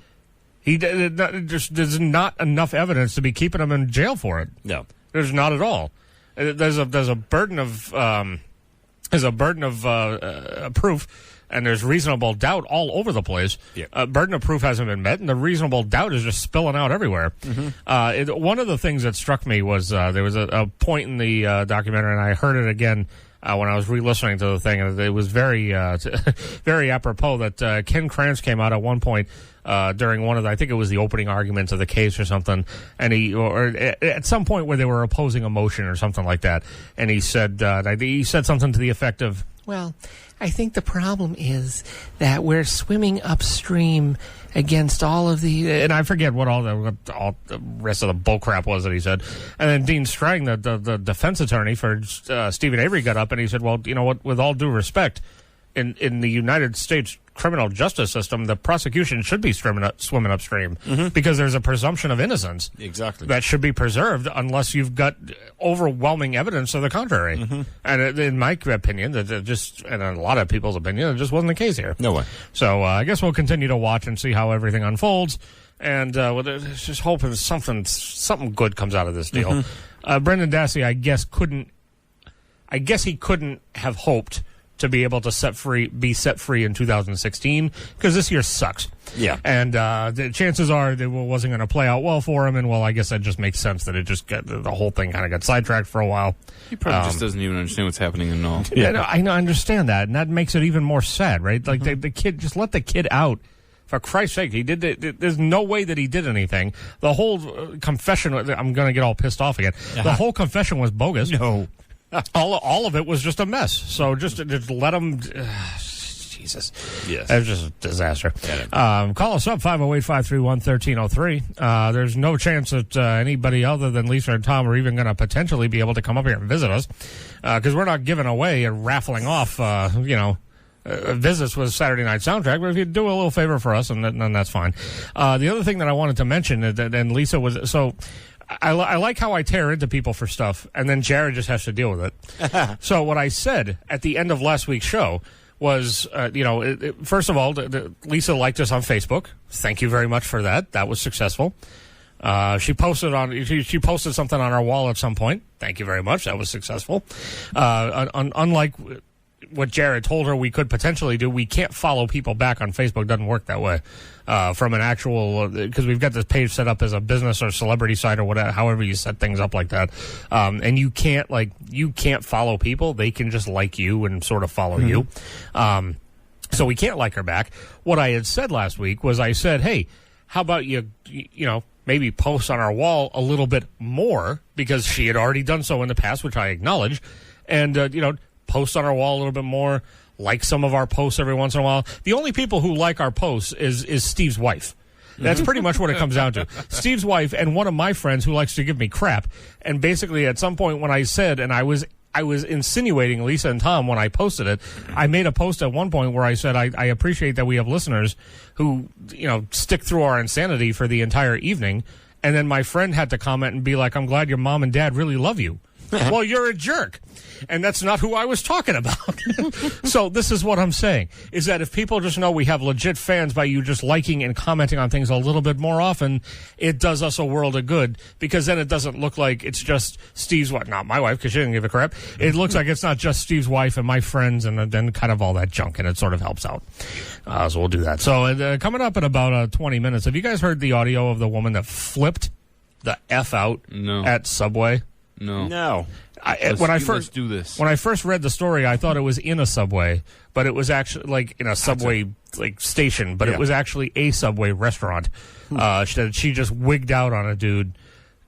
There's not enough evidence to be keeping him in jail for it. No, there's not at all. There's a burden of proof, and there's reasonable doubt all over the place. Yeah. Burden of proof hasn't been met, and the reasonable doubt is just spilling out everywhere. Mm-hmm. One of the things that struck me was there was a point in the documentary, and I heard it again when I was re-listening to the thing, and it was very, very apropos that Ken Kranz came out at one point during one of I think it was the opening arguments of the case or something, and or at some point where they were opposing a motion or something like that, and he said something to the effect of, "Well, I think the problem is that we're swimming upstream against all of the," and I forget what all the rest of the bullcrap was that he said. And then Dean Strang, the defense attorney for Stephen Avery, got up and he said, "Well, you know what? With all due respect, in the United States criminal justice system, the prosecution should be swimming upstream because there's a presumption of innocence. Exactly. That should be preserved unless you've got overwhelming evidence of the contrary." And in my opinion, and in a lot of people's opinion, it just wasn't the case here. No way. So I guess we'll continue to watch and see how everything unfolds. And just hoping something good comes out of this deal. Brendan Dassey, I guess he couldn't have hoped to be able to be set free in 2016 because this year sucks. Yeah. And the chances are that it wasn't going to play out well for him. And I guess that just makes sense that the whole thing kind of got sidetracked for a while. He probably just doesn't even understand what's happening and all. Yeah, no, I understand that, and that makes it even more sad, right? Like the kid, just let the kid out. For Christ's sake, he did. There's no way that he did anything. The whole confession. I'm going to get all pissed off again. The whole confession was bogus. No. All of it was just a mess. So just let him. Jesus. Yes. It was just a disaster. Call us up, 508-531-1303. There's no chance that anybody other than Lisa and Tom are even going to potentially be able to come up here and visit us because we're not giving away and raffling off, visits with Saturday Night Soundtrack, but if you do a little favor for us, and then that's fine. The other thing that I wanted to mention, and Lisa was, so I like how I tear into people for stuff, and then Jared just has to deal with it. So what I said at the end of last week's show was, first of all, Lisa liked us on Facebook. Thank you very much for that. That was successful. She posted something on our wall at some point. Thank you very much. That was successful. Unlike what Jared told her we could potentially do, we can't follow people back on Facebook. Doesn't work that way. From an actual, because we've got this page set up as a business or celebrity site or whatever, however you set things up like that. And you can't follow people. They can just like you and sort of follow you. So we can't like her back. What I had said last week was I said, hey, how about you maybe post on our wall a little bit more, because she had already done so in the past, which I acknowledge. And, post on our wall a little bit more, like some of our posts every once in a while. The only people who like our posts is Steve's wife. That's pretty much what it comes down to. Steve's wife and one of my friends who likes to give me crap. And basically at some point when I said, and I was insinuating Lisa and Tom when I posted it, I made a post at one point where I said, I appreciate that we have listeners who, stick through our insanity for the entire evening. And then my friend had to comment and be like, I'm glad your mom and dad really love you. Well, you're a jerk. And that's not who I was talking about. So this is what I'm saying, is that if people just know we have legit fans by you just liking and commenting on things a little bit more often, it does us a world of good, because then it doesn't look like it's just Steve's wife, not my wife, because she didn't give a crap. It looks like it's not just Steve's wife and my friends and then kind of all that junk, and it sort of helps out. So we'll do that. So coming up in about 20 minutes, have you guys heard the audio of the woman that flipped the F out at Subway? No. Let's do this. When I first read the story, I thought it was in a Subway, but it was actually like in a Subway station, but it was actually a Subway restaurant. She just wigged out on a dude,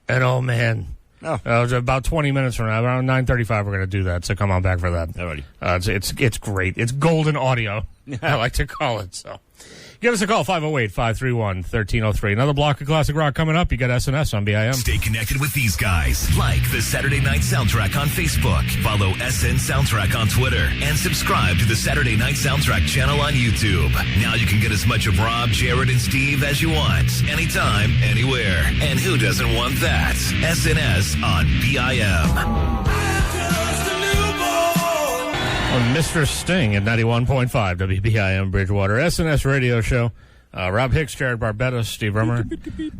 and oh man. It was about 20 minutes from now, around 9:35. We're going to do that, so come on back for that. Alrighty. It's great. It's golden audio, I like to call it. So, give us a call, 508-531-1303. Another block of classic rock coming up. You got SNS on BIM. Stay connected with these guys. Like the Saturday Night Soundtrack on Facebook. Follow SN Soundtrack on Twitter. And subscribe to the Saturday Night Soundtrack channel on YouTube. Now you can get as much of Rob, Jared, and Steve as you want. Anytime, anywhere. And who doesn't want that? SNS on BIM. Mr. Sting at 91.5 WBIM Bridgewater. SNS radio show. Rob Hicks, Jared Barbetta, Steve Rummer.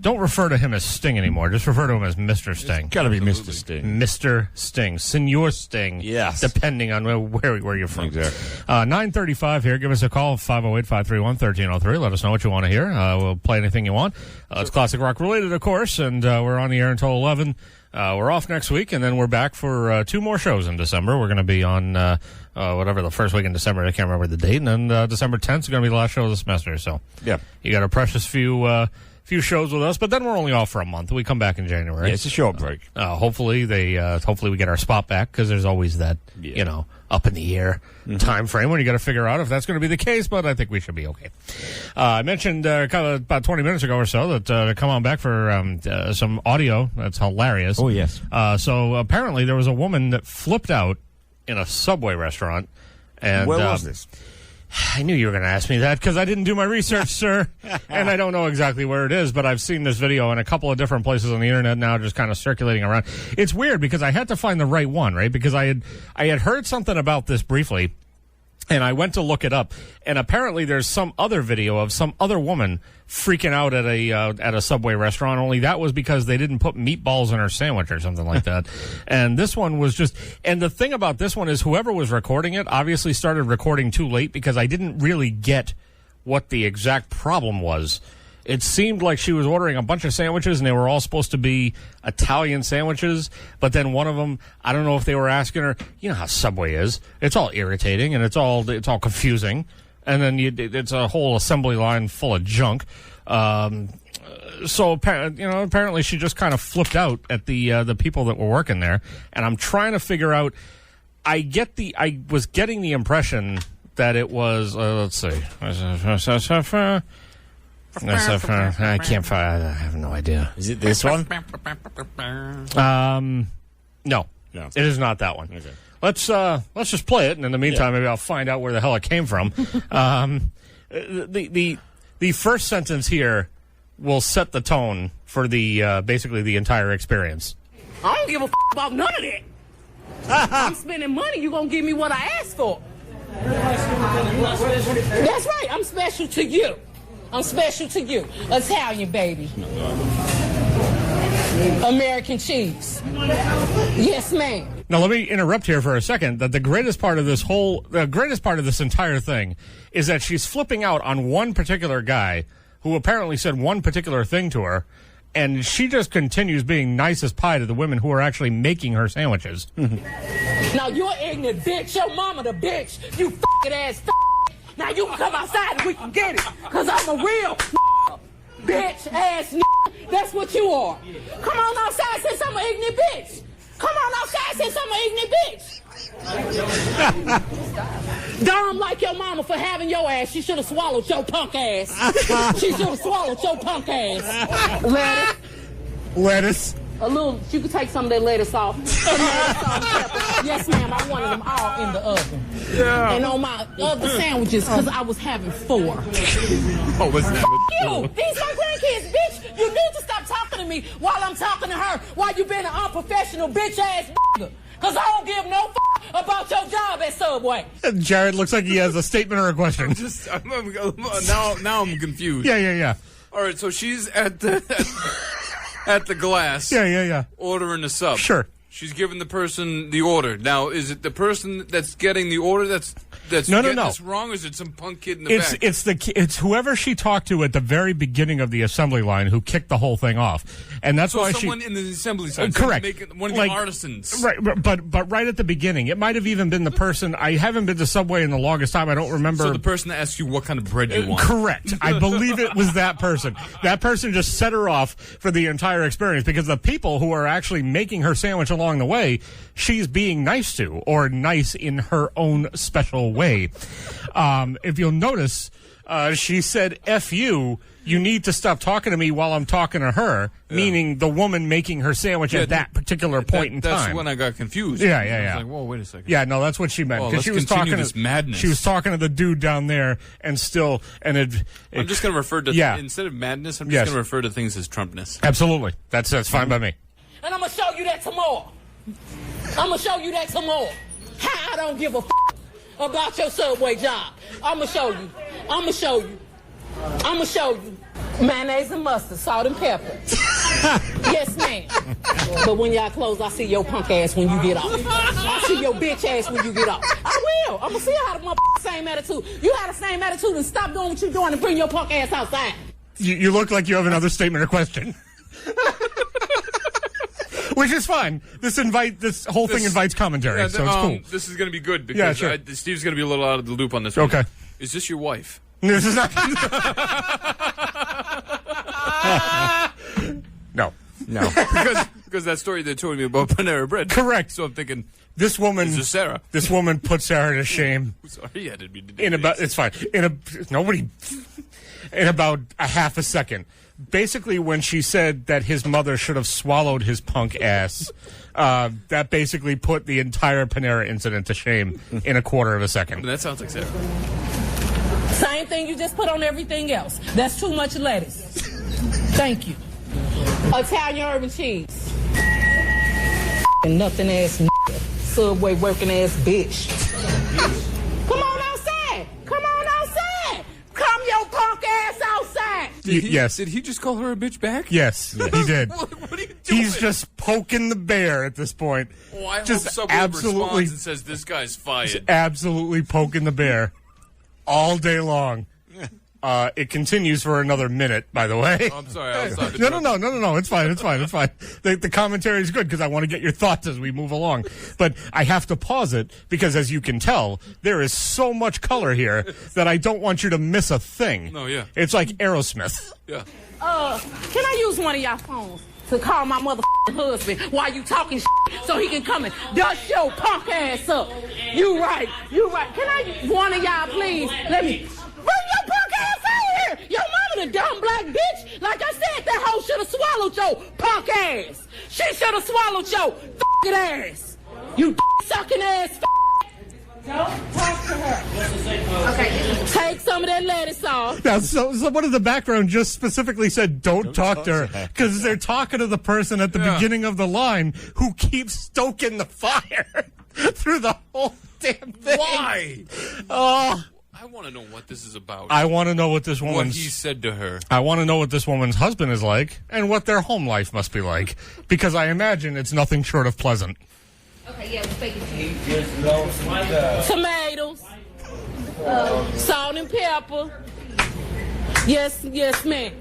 Don't refer to him as Sting anymore. Just refer to him as Mr. Sting. It's got to be Mr. Sting. Mr. Sting. Senor Sting. Yes. Depending on where you're from. Exactly. 9:35 here. Give us a call, 508-531-1303. Let us know what you want to hear. We'll play anything you want. It's classic rock related, of course, and we're on the air until 11. We're off next week, and then we're back for 2 more shows in December. We're going to be on whatever the first week in December. I can't remember the date. And then December 10th is going to be the last show of the semester. So Yeah. you got a precious few shows with us, but then we're only off for a month. We come back in January. Yeah, it's a short break. Hopefully we get our spot back, because there's always that, up in the air time frame when you got to figure out if that's going to be the case, but I think we should be okay. I mentioned about 20 minutes ago or so that to come on back for some audio. That's hilarious. Oh, yes. So apparently there was a woman that flipped out in a Subway restaurant. And Where was this? I knew you were going to ask me that, because I didn't do my research, sir. And I don't know exactly where it is, but I've seen this video in a couple of different places on the internet now, just kind of circulating around. It's weird, because I had to find the right one, right? Because I had heard something about this briefly, and I went to look it up, and apparently there's some other video of some other woman freaking out at a Subway restaurant, only that was because they didn't put meatballs in her sandwich or something like that. And this one was just, and the thing about this one is whoever was recording it obviously started recording too late, because I didn't really get what the exact problem was. It seemed like she was ordering a bunch of sandwiches, and they were all supposed to be Italian sandwiches. But then one of them, I don't know if they were asking her, you know how Subway is. It's all irritating, and it's all confusing. And then it's a whole assembly line full of junk. So apparently she just kind of flipped out at the people that were working there. And I'm trying to figure out. I was getting the impression that it was. Let's see. I can't find. I have no idea. Is it this one? No, it is not that one. Okay. Let's just play it, and in the meantime, maybe I'll find out where the hell it came from. The first sentence here will set the tone for the basically the entire experience. I don't give a about none of that. I'm spending money. You gonna give me what I asked for? That's right. I'm special to you. I'm special to you. Italian, baby. American cheese. Yes, ma'am. Now, let me interrupt here for a second. That the greatest part of this entire thing is that she's flipping out on one particular guy who apparently said one particular thing to her, and she just continues being nice as pie to the women who are actually making her sandwiches. Now, you're ignorant bitch. Your mama the bitch. You fucking ass Now you can come outside and we can get it. Because I'm a real bitch ass That's what you are. Come on outside since I'm an ignorant bitch. Come on outside since I'm an ignorant bitch. Dumb like your mama for having your ass. She should have swallowed your punk ass. She should have swallowed your punk ass. Lettuce. A little, you could take some of that lettuce off. Yes, ma'am, I wanted them all in the oven. Yeah. And on my other sandwiches, because I was having 4. Oh, what's that? You! These my grandkids, bitch! You need to stop talking to me while I'm talking to her, while you being an unprofessional bitch-ass because I don't give no about your job at Subway. Jared looks like he has a statement or a question. Now I'm confused. Yeah. All right, so she's at the glass. Yeah. Ordering a sub. Sure. She's giving the person the order. Now, is it the person that's getting the order that's no. this wrong, or is it some punk kid in the back? It's whoever she talked to at the very beginning of the assembly line who kicked the whole thing off, and that's why someone in the assembly line, correct, one of the artisans, right? But right at the beginning, it might have even been the person. I haven't been to Subway in the longest time. I don't remember. So the person that asks you what kind of bread you want. Correct. I believe it was that person. That person just set her off for the entire experience because the people who are actually making her sandwich along the way, she's being nice to, or nice in her own special way. If you'll notice, she said, F you need to stop talking to me while I'm talking to her, meaning the woman making her sandwich at that particular point in time. That's when I got confused. Yeah. I was like, whoa, wait a second. Yeah, no, that's what she meant. Because she was talking this madness. She was talking to the dude down there, and still, and I'm just going to refer to, instead of madness, I'm just going to refer to things as Trumpness. Absolutely. That's fine by me. And I'm going to show you that tomorrow. I'm going to show you that tomorrow. How I don't give a about your Subway job. I'm going to show you. I'm going to show you. I'm going to show you. Mayonnaise and mustard, salt and pepper. Yes, ma'am. But when y'all close, I see your punk ass when you get off. I see your bitch ass when you get off. I will. I'm going to see how the same attitude. You have the same attitude and stop doing what you're doing and bring your punk ass outside. You look like you have another statement or question. Which is fine. This whole thing invites commentary, Yeah, so it's cool. This is going to be good because Yeah, sure. Steve's going to be a little out of the loop on this one. Okay. Is this your wife? This is not. No. Because that story they told me about Panera Bread. Correct. So I'm thinking, this woman. is this Sarah? This woman put Sarah to shame. Sorry, I didn't mean to do In about, it's fine. In about a half a second. Basically, when she said that his mother should have swallowed his punk ass, that basically put the entire Panera incident to shame in a quarter of a second. That sounds like Sarah. Same thing you just put on everything else. That's too much lettuce. Thank you. Italian herb and cheese. Nothing ass Subway working ass bitch. Come on outside. Come on outside. Come your punk ass outside. Yes. Did he just call her a bitch back? Yes, he did. What are you doing? He's just poking the bear at this point. Oh, I just hope someone absolutely, responds and says, this guy's fired. Absolutely poking the bear all day long. It continues for another minute, by the way. I'm sorry. I was talking No. It's fine. The commentary is good because I want to get your thoughts as we move along. But I have to pause it because, as you can tell, there is so much color here that I don't want you to miss a thing. No, yeah. It's like Aerosmith. Yeah. Can I use one of y'all phones to call my motherfucking husband while you talking so he can come and dust your punk ass up? You right. Can I, one of y'all please, let me, bring your punk ass out here. Your mama the dumb black bitch. Like I said, that hoe should have swallowed your punk ass. She should have swallowed your fucking ass. You sucking ass. Don't talk to her. Okay. Take some of that lettuce off. Now, someone in the background just specifically said, don't talk to her, because they're talking to the person at the beginning of the line who keeps stoking the fire through the whole damn thing. Why? Oh. I want to know what this is about. I want to know what he said to her. I want to know what this woman's husband is like and what their home life must be like, because I imagine it's nothing short of pleasant. Okay, yeah, we'll take it. Tomatoes, salt and pepper. Yes, ma'am.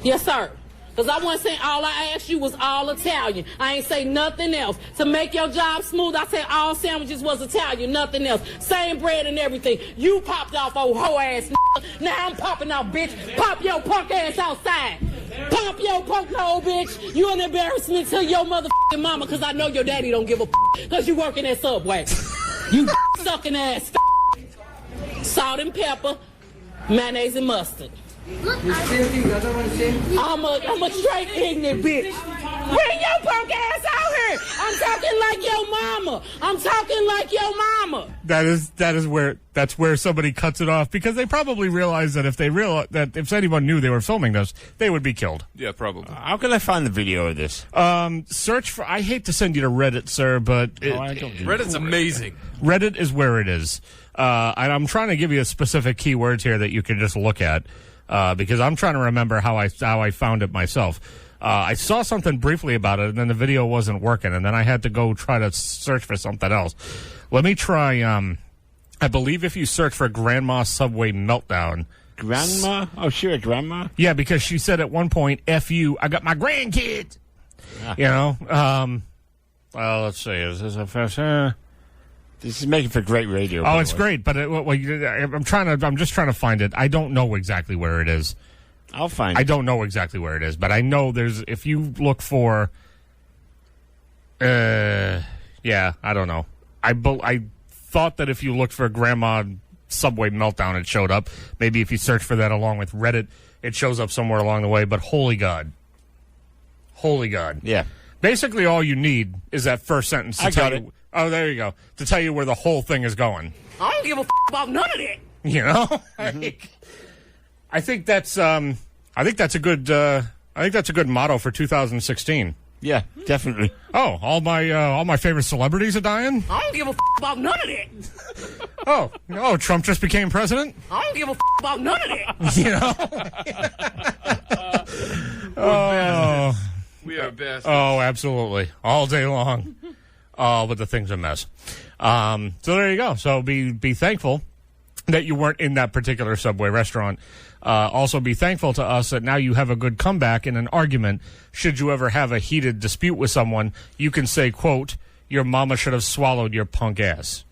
Yes, sir. Because I wasn't saying all I asked you was all Italian. I ain't say nothing else. To make your job smooth, I said all sandwiches was Italian, nothing else. Same bread and everything. You popped off, old hoe ass. Now I'm popping off, bitch. Pop your punk ass outside. Pop your punk no, bitch. You an embarrassment to your motherfucking mama, because I know your daddy don't give a because you working at Subway. You sucking ass. Salt and pepper, mayonnaise and mustard. I'm a straight ignorant bitch. Bring your punk ass out here. I'm talking like your mama. That's where somebody cuts it off, because they probably realize that if anyone knew they were filming this, they would be killed. Yeah, probably. How can I find the video of this? Search for. I hate to send you to Reddit, sir, but Reddit's amazing. Reddit is where it is, and I'm trying to give you a specific keywords here that you can just look at. Because I'm trying to remember how I found it myself. I saw something briefly about it, and then the video wasn't working, and then I had to go try to search for something else. Let me try, I believe if you search for Grandma Subway Meltdown. Grandma? Oh, sure, Grandma? Yeah, because she said at one point, F you, I got my grandkids. You know? Well, let's see. Is this a first... This is making for great radio. Oh, it's great, but I'm just trying to find it. I don't know exactly where it is. I'll find it. I don't know exactly where it is, but I know if you look for, I don't know. I thought that if you looked for Grandma Subway Meltdown, it showed up. Maybe if you search for that along with Reddit, it shows up somewhere along the way, but holy God. Yeah. Basically, all you need is that first sentence to tell you. Oh, there you go. To tell you where the whole thing is going. I don't give a about none of that. You know, I think that's a good motto for 2016. Yeah, definitely. Oh, all my favorite celebrities are dying. I don't give a about none of that. Oh, Trump just became president. I don't give a about none of that. You know. We are best. Oh, absolutely, all day long. Oh, but the thing's a mess. So there you go. So be thankful that you weren't in that particular Subway restaurant. Also, be thankful to us that now you have a good comeback in an argument. Should you ever have a heated dispute with someone, you can say, quote, your mama should have swallowed your punk ass.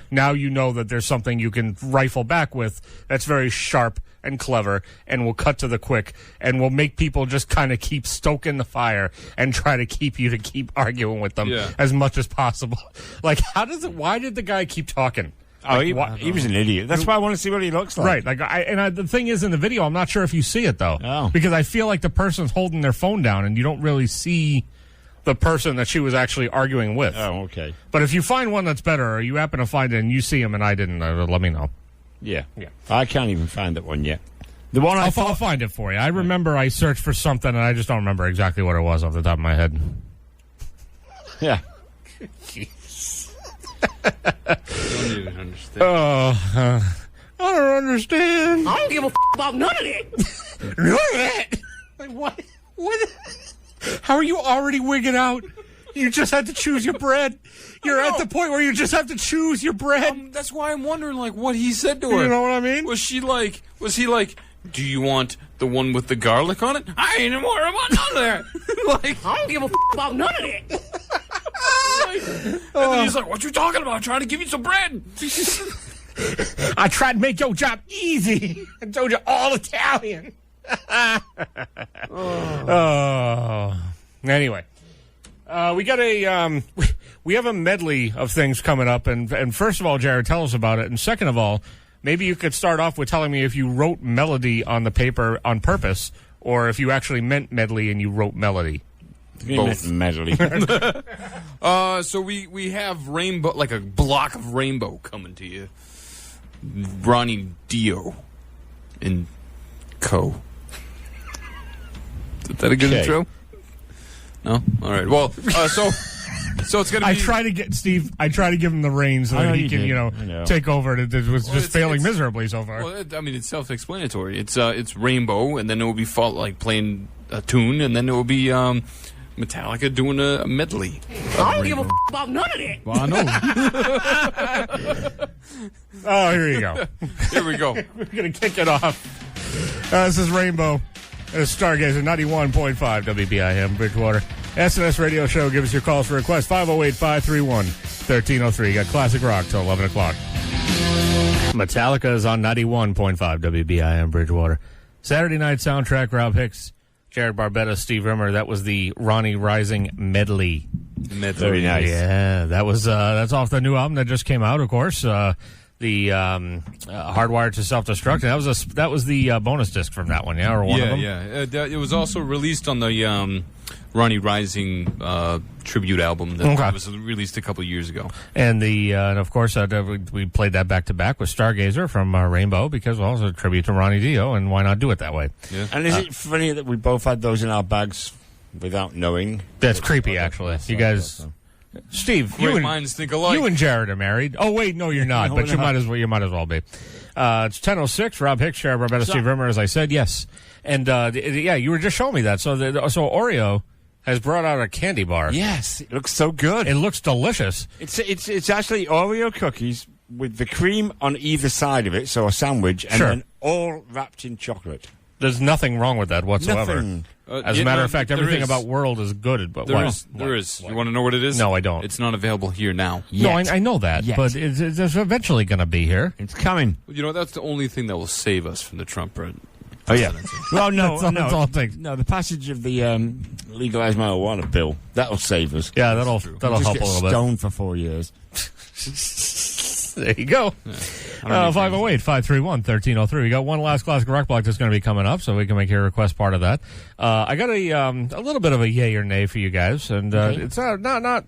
Now you know that there's something you can rifle back with that's very sharp and clever and will cut to the quick and will make people just kind of keep stoking the fire and try to keep you to keep arguing with them as much as possible. Like, why did the guy keep talking? Oh, he was an idiot. That's why I want to see what he looks like. Right. The thing is, in the video, I'm not sure if you see it, though. Oh. Because I feel like the person's holding their phone down, and you don't really see the person that she was actually arguing with. Oh, okay. But if you find one that's better, or you happen to find it and you see him and I didn't, let me know. Yeah. I can't even find that one yet. The one I'll find it for you. I remember I searched for something, and I just don't remember exactly what it was off the top of my head. Yeah. Don't even understand. I don't understand. I don't give a about none of that. None of that? Like, what? What? How are you already wigging out? You just had to choose your bread. You're at the point where you just have to choose your bread. That's why I'm wondering, like, what he said to her. You know what I mean? Was he like, do you want the one with the garlic on it? I ain't more about none of that. Like, I don't give a about none of that. And then he's like, what you talking about? I'm trying to give you some bread. I tried to make your job easy. I told you all Italian. Anyway, we got we have a medley of things coming up, and first of all, Jared, tell us about it, and second of all, maybe you could start off with telling me if you wrote melody on the paper on purpose, or if you actually meant medley and you wrote melody. Both medley. So we have rainbow, like a block of rainbow coming to you. Ronnie Dio and Co. Is that a good intro? No? All right. Well, so it's going to be... I try to give him the reins so that he can, take over. It was just failing miserably so far. Well, I mean, it's self-explanatory. It's rainbow, and then it will be playing a tune, and then it will be Metallica doing a medley. I don't give a about none of that. Well, I know. Oh, here you go. Here we go. We're going to kick it off. This is Rainbow. Stargazer 91.5 WBIM Bridgewater. SNS Radio Show. Give us your calls for requests. 508-531-1303. You got classic rock till 11 o'clock. Metallica is on 91.5 WBIM Bridgewater. Saturday night soundtrack. Rob Hicks, Jared Barbetta, Steve Rimmer. That was the Ronnie Rising medley. Very nice. Yeah, that was that's off the new album that just came out, of course. The Hardwired to Self-Destruct. That was the bonus disc from that one, yeah, or one of them. Yeah. It was also released on the Ronnie Rising tribute album that was released a couple years ago. And and of course we played that back to back with Stargazer from Rainbow because well, it's a tribute to Ronnie Dio, and why not do it that way? Yeah. And is it funny that we both had those in our bags without knowing? That's creepy, actually. You guys. Steve, minds think alike. You and Jared are married. Oh wait, no, you're not. But you might as well be. It's 10:06. Rob Hicks, Jared Barbetta, Steve Rimmer. As I said, yes, and you were just showing me that. So Oreo has brought out a candy bar. Yes, it looks so good. It looks delicious. It's actually Oreo cookies with the cream on either side of it, so a sandwich, and then all wrapped in chocolate. There's nothing wrong with that whatsoever. Nothing. As a matter of fact, everything about World is good. But there is. You want to know what it is? No, I don't. It's not available here now. No, I know that, but it's eventually going to be here. It's coming. You know, that's the only thing that will save us from the Trump presidency. Oh, yeah. Well, no, that's all it takes. No, the passage of the legalized marijuana bill, that'll save us. Yeah, that'll help a little bit. Stoned for 4 years. There you go. 508-531-1303. We got one last classic rock block that's going to be coming up, so we can make your request part of that. I got a little bit of a yay or nay for you guys, and it's not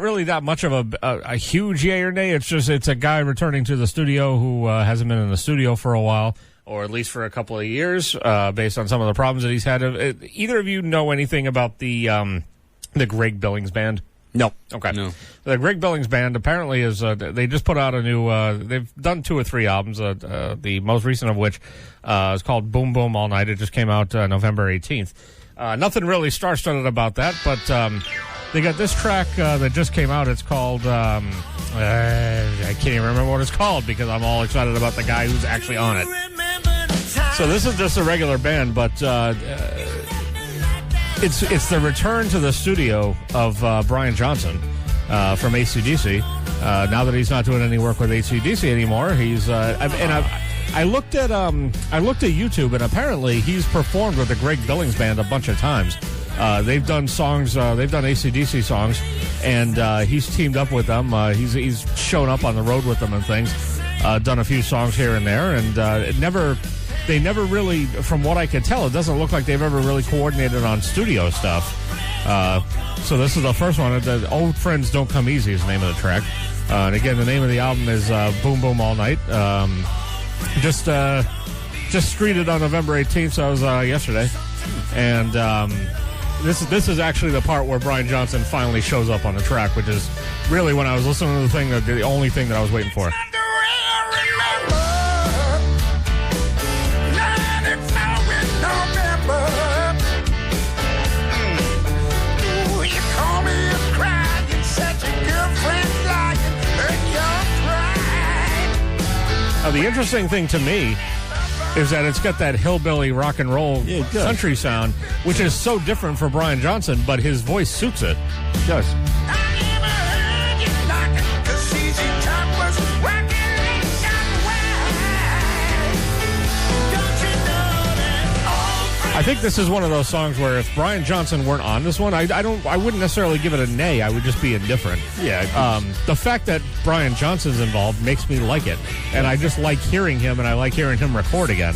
really that much of a huge yay or nay. It's a guy returning to the studio who hasn't been in the studio for a while, or at least for a couple of years, based on some of the problems that he's had. Either of you know anything about the Greg Billings Band? No. Okay. No. The Greg Billings Band apparently is, they just put out a new, they've done 2 or 3 albums, the most recent of which is called Boom Boom All Night. It just came out November 18th. Nothing really star-studded about that, but They got this track that just came out. It's called, I can't even remember what it's called because I'm all excited about the guy who's actually on it. So this is just a regular band, but it's the return to the studio of Brian Johnson from AC/DC. Now that he's not doing any work with AC/DC anymore, he's I looked at YouTube, and apparently he's performed with the Greg Billings Band a bunch of times. They've done songs. They've done AC/DC songs, and he's teamed up with them. He's shown up on the road with them and things. Done a few songs here and there, and they never really, from what I could tell, it doesn't look like they've ever really coordinated on studio stuff. So this is the first one. The Old Friends Don't Come Easy is the name of the track. And again, the name of the album is Boom Boom All Night. Just streeted on November 18th, so it was yesterday. And this is actually the part where Brian Johnson finally shows up on the track, which is really, when I was listening to the thing, the only thing that I was waiting for. The interesting thing to me is that it's got that hillbilly rock and roll country sound, which is so different for Brian Johnson, but his voice suits it. It does. I think this is one of those songs where if Brian Johnson weren't on this one, I wouldn't necessarily give it a nay. I would just be indifferent. Yeah. The fact that Brian Johnson's involved makes me like it, and I just like hearing him, and I like hearing him record again.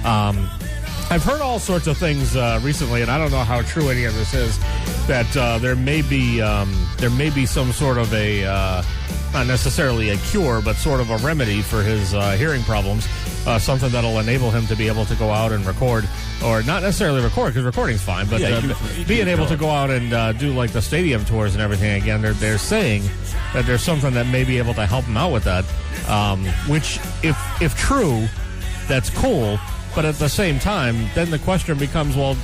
I've heard all sorts of things recently, and I don't know how true any of this is. That there may be some sort of a not necessarily a cure, but sort of a remedy for his hearing problems. Something that'll enable him to be able to go out and record, or not necessarily record, because recording's fine, but being able to go out and do like the stadium tours and everything again. They're saying that there's something that may be able to help him out with that, which, if true, that's cool. But at the same time, then the question becomes, well,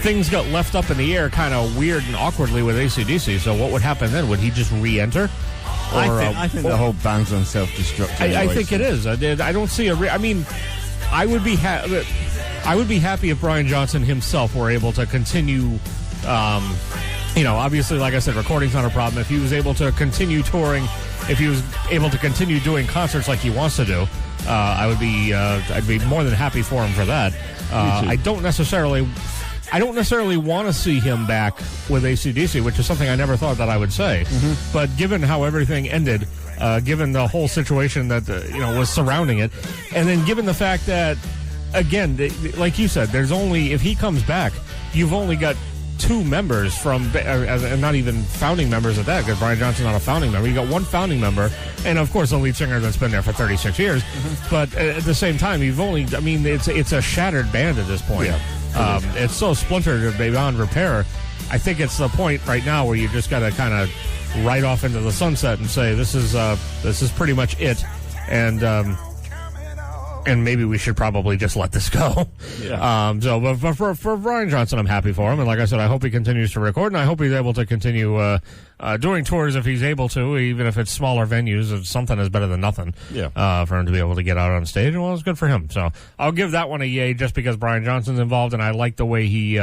things got left up in the air kind of weird and awkwardly with AC/DC, so what would happen then? Would he just re-enter? I think the whole band's on self-destruct. I think it is. I don't see I mean, I would be happy if Brian Johnson himself were able to continue. Obviously, like I said, recording's not a problem. If he was able to continue touring, if he was able to continue doing concerts like he wants to do, I'd be more than happy for him for that. I don't necessarily want to see him back with AC/DC, which is something I never thought that I would say. Mm-hmm. But given how everything ended, given the whole situation that was surrounding it, and then given the fact that, again, like you said, if he comes back, you've only got two members from, and not even founding members at that, because Brian Johnson's not a founding member. You got one founding member, and of course the lead singer that's been there for 36 years. Mm-hmm. But at the same time, it's a shattered band at this point. Yeah. It's so splintered beyond repair. I think it's the point right now where you just got to kind of ride off into the sunset and say this is pretty much it, and maybe we should probably just let this go. Yeah. But for Brian Johnson, I'm happy for him, and like I said, I hope he continues to record, and I hope he's able to continue doing tours if he's able to, even if it's smaller venues. Something is better than nothing. Yeah. For him to be able to get out on stage, well, it's good for him. So I'll give that one a yay, just because Brian Johnson's involved, and I like the way he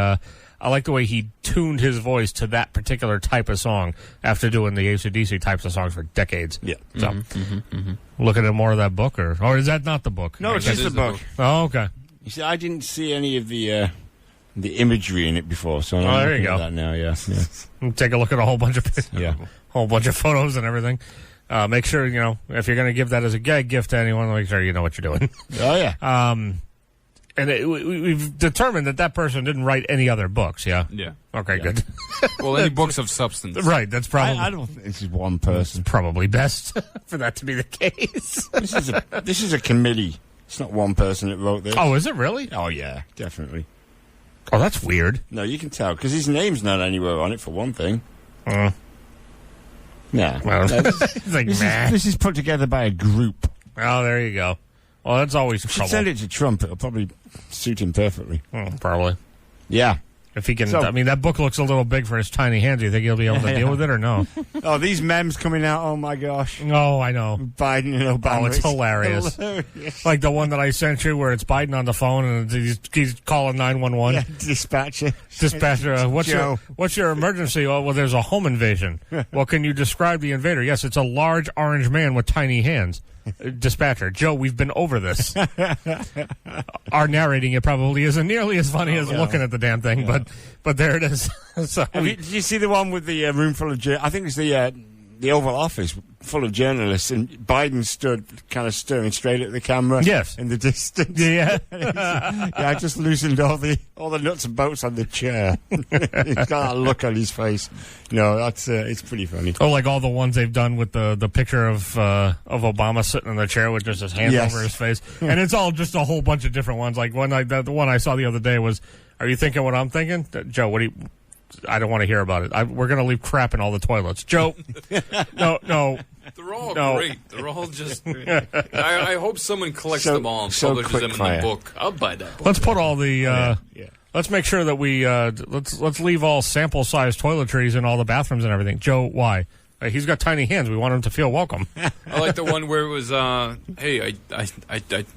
tuned his voice to that particular type of song after doing the AC/DC types of songs for decades. Yeah. So, looking at more of that book, or is that not the book? No, it's just the book. Oh, okay. You see, I didn't see any of the imagery in it before, so I'm there you go. That now, yeah. Take a look at a whole bunch of photos and everything. Make sure if you're going to give that as a gag gift to anyone, make sure you know what you're doing. Oh yeah. And we've determined that person didn't write any other books, yeah? Yeah. Okay, good. Well, any books of substance. Right, that's probably... I don't think this is one person. It's probably best for that to be the case. This is a committee. It's not one person that wrote this. Oh, is it really? Oh, yeah, definitely. Oh, that's weird. No, you can tell, because his name's not anywhere on it, for one thing. Nah. Well, this is put together by a group. Oh, there you go. Well, that's always trouble. Send it to Trump. It'll probably suit him perfectly. Probably. Yeah. If he can, I mean, that book looks a little big for his tiny hands. Do you think he'll be able to deal with it or no? Oh, these memes coming out, oh my gosh. Oh, I know. Biden and Obama. Oh, it's hilarious. Like the one that I sent you where it's Biden on the phone and he's calling 911. Yeah, dispatcher. Dispatcher, what's your emergency? Oh, well, there's a home invasion. Well, can you describe the invader? Yes, it's a large orange man with tiny hands. Dispatcher, Joe, we've been over this. Our narrating it probably isn't nearly as funny as looking at the damn thing, but there it is. So did you see the one with the room full of I think it's the Oval Office full of journalists, and Biden stood kind of staring straight at the camera. Yes, in the distance. Yeah, I just loosened all the nuts and bolts on the chair. He's got that look on his face. No, that's it's pretty funny. Oh, like all the ones they've done with the picture of Obama sitting in the chair with just his hands over his face, and it's all just a whole bunch of different ones. Like the one I saw the other day was, "Are you thinking what I'm thinking, Joe? What do you?" I don't want to hear about it. We're going to leave crap in all the toilets. Joe, no. They're all great. They're all just... I hope someone collects them all and publishes them in the book. I'll buy that book. Let's put all the... Let's make sure that we... let's leave all sample-sized toiletries in all the bathrooms and everything. Joe, why? He's got tiny hands. We want him to feel welcome. I like the one where it was, hey,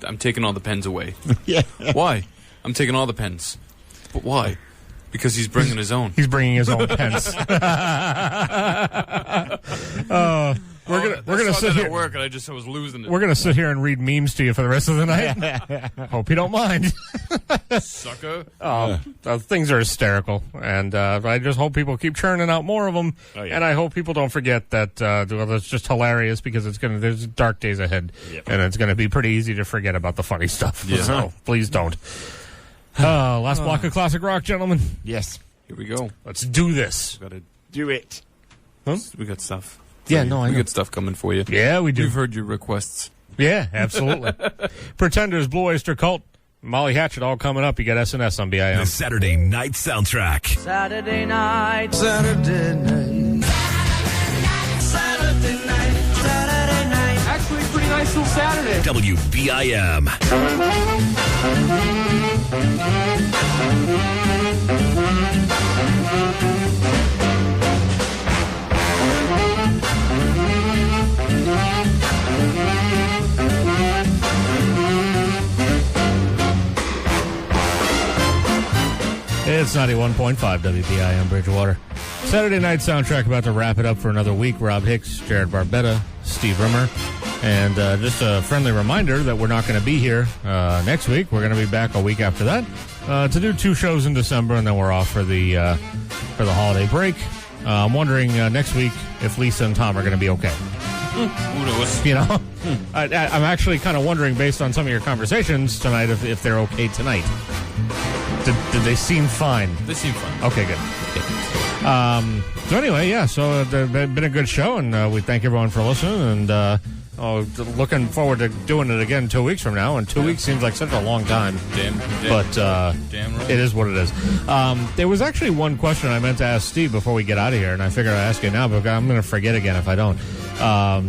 I'm taking all the pens away. Yeah. Why? I'm taking all the pens. But why? Because he's bringing his own. He's bringing his own pens. We're gonna sit here. Work, and I was losing it. We're gonna sit here and read memes to you for the rest of the night. Hope you don't mind, sucker. Things are hysterical, and I just hope people keep churning out more of them. Oh, yeah. And I hope people don't forget that it's just hilarious because there's dark days ahead, and it's gonna be pretty easy to forget about the funny stuff. Yeah. So please don't. Last block of classic rock, gentlemen. Yes. Here we go. Let's do this. Gotta do it. Huh? We got stuff. Yeah, no, I know. We got stuff coming for you. Yeah, we do. We've heard your requests. Yeah, absolutely. Pretenders, Blue Oyster Cult, Molly Hatchet, all coming up. You got SNS on BIM. The Saturday Night Soundtrack. Saturday night. Saturday night. Saturday night. Saturday night. Actually, pretty nice little Saturday. WBIM. It's 91.5 WBIM Bridgewater. Saturday Night Soundtrack about to wrap it up for another week. Rob Hicks, Jared Barbetta, Steve Rimmer. And just a friendly reminder that we're not going to be here next week. We're going to be back a week after that to do 2 shows in December, and then we're off for the holiday break. I'm wondering next week if Lisa and Tom are going to be okay. Who knows? You know, I'm actually kind of wondering, based on some of your conversations tonight, if they're okay tonight. Did they seem fine? They seem fine. Okay, good. So anyway, yeah, so it's been a good show, and we thank everyone for listening, and looking forward to doing it again 2 weeks from now, and 2 weeks seems like such a long time. Damn right. It is what it is. There was actually one question I meant to ask Steve before we get out of here, and I figured I'd ask you now, but I'm going to forget again if I don't.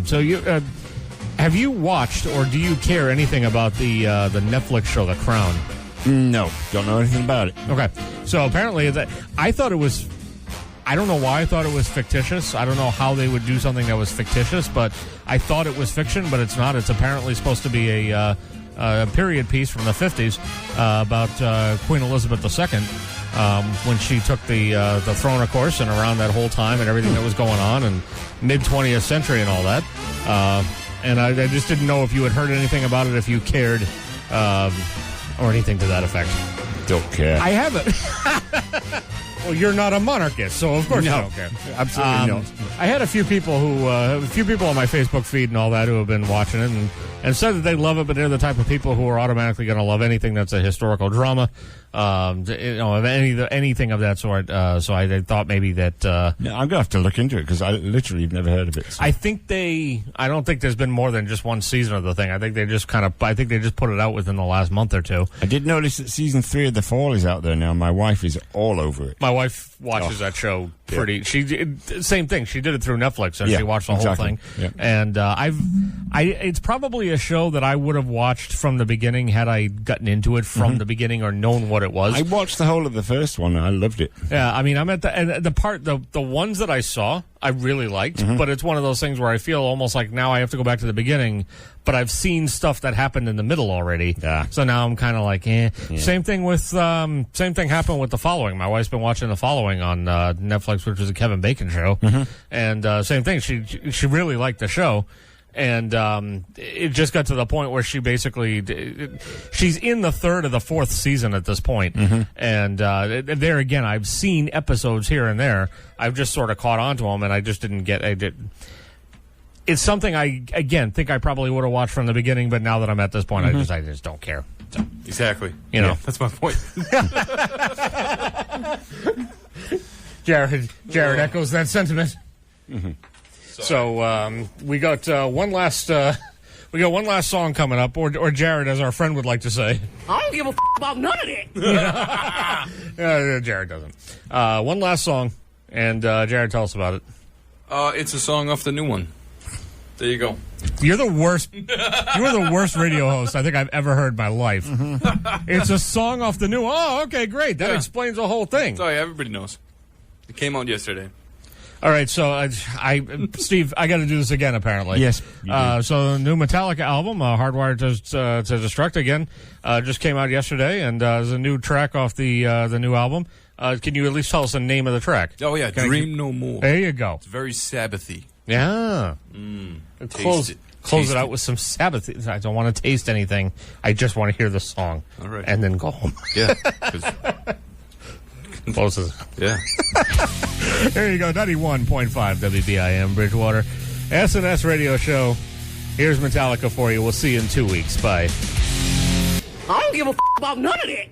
So you have you watched, or do you care anything about the Netflix show The Crown? No, don't know anything about it. Okay, so apparently I thought it was. I don't know why I thought it was fictitious. I don't know how they would do something that was fictitious, but I thought it was fiction, but it's not. It's apparently supposed to be a period piece from the 50s about Queen Elizabeth II when she took the throne, of course, and around that whole time and everything that was going on, and mid-20th century and all that. And I just didn't know if you had heard anything about it, if you cared, or anything to that effect. Don't care. I haven't. Well, you're not a monarchist, so of course you don't care. Absolutely not. I had a few people on my Facebook feed and all that who have been watching it and said that they love it, but they're the type of people who are automatically going to love anything that's a historical drama, anything of that sort. So I thought maybe that. I'm going to have to look into it because I literally have never heard of it. So. I don't think there's been more than just one season of the thing. I think they just put it out within the last month or two. I did notice that season 3 of The Fall is out there now. My wife is all over it. My wife watches that show pretty. She did, same thing. She did it through Netflix, and she watched the whole thing. Yeah. And it's probably a show that I would have watched from the beginning had I gotten into it from the beginning or known what it was. I watched the whole of the first one, and I loved it. Yeah, I mean, I'm at the ones that I saw, I really liked, but it's one of those things where I feel almost like now I have to go back to the beginning, but I've seen stuff that happened in the middle already. Yeah. So now I'm kind of like, eh. Yeah. Same thing happened with The Following. My wife's been watching The Following on Netflix, which is a Kevin Bacon show. And same thing. She really liked the show. And it just got to the point where she basically she's in the third of the fourth season at this point. And there again, I've seen episodes here and there. I've just sort of caught on to them, and I just didn't get. It's something I again think I probably would have watched from the beginning, but now that I'm at this point, I just don't care. So, Exactly. you know, That's my point. Jared echoes that sentiment. So we got one last song coming up, or Jared, as our friend would like to say. I don't give a about none of that. Jared doesn't. One last song, and Jared, tell us about it. It's a song off the new one. There you go. You're the worst. You're the worst radio host I think I've ever heard in my life. It's a song off the new. Oh, okay, great. That explains the whole thing. Sorry, everybody knows. It came out yesterday. All right, so Steve, I got to do this again. Apparently, Yes. So the new Metallica album, "Hardwired to Destruct," again, just came out yesterday, and there's a new track off the new album. Can you at least tell us the name of the track? Oh yeah, Dream No More. There you go. It's very Sabbathy. Yeah. Close it out with some Sabbath. I don't want to taste anything. I just want to hear the song. All right. And then go home. Yeah. Closes. Yeah. There you go. 91.5 WBIM Bridgewater. SNS Radio Show. Here's Metallica for you. We'll see you in 2 weeks. Bye. I don't give a about none of that.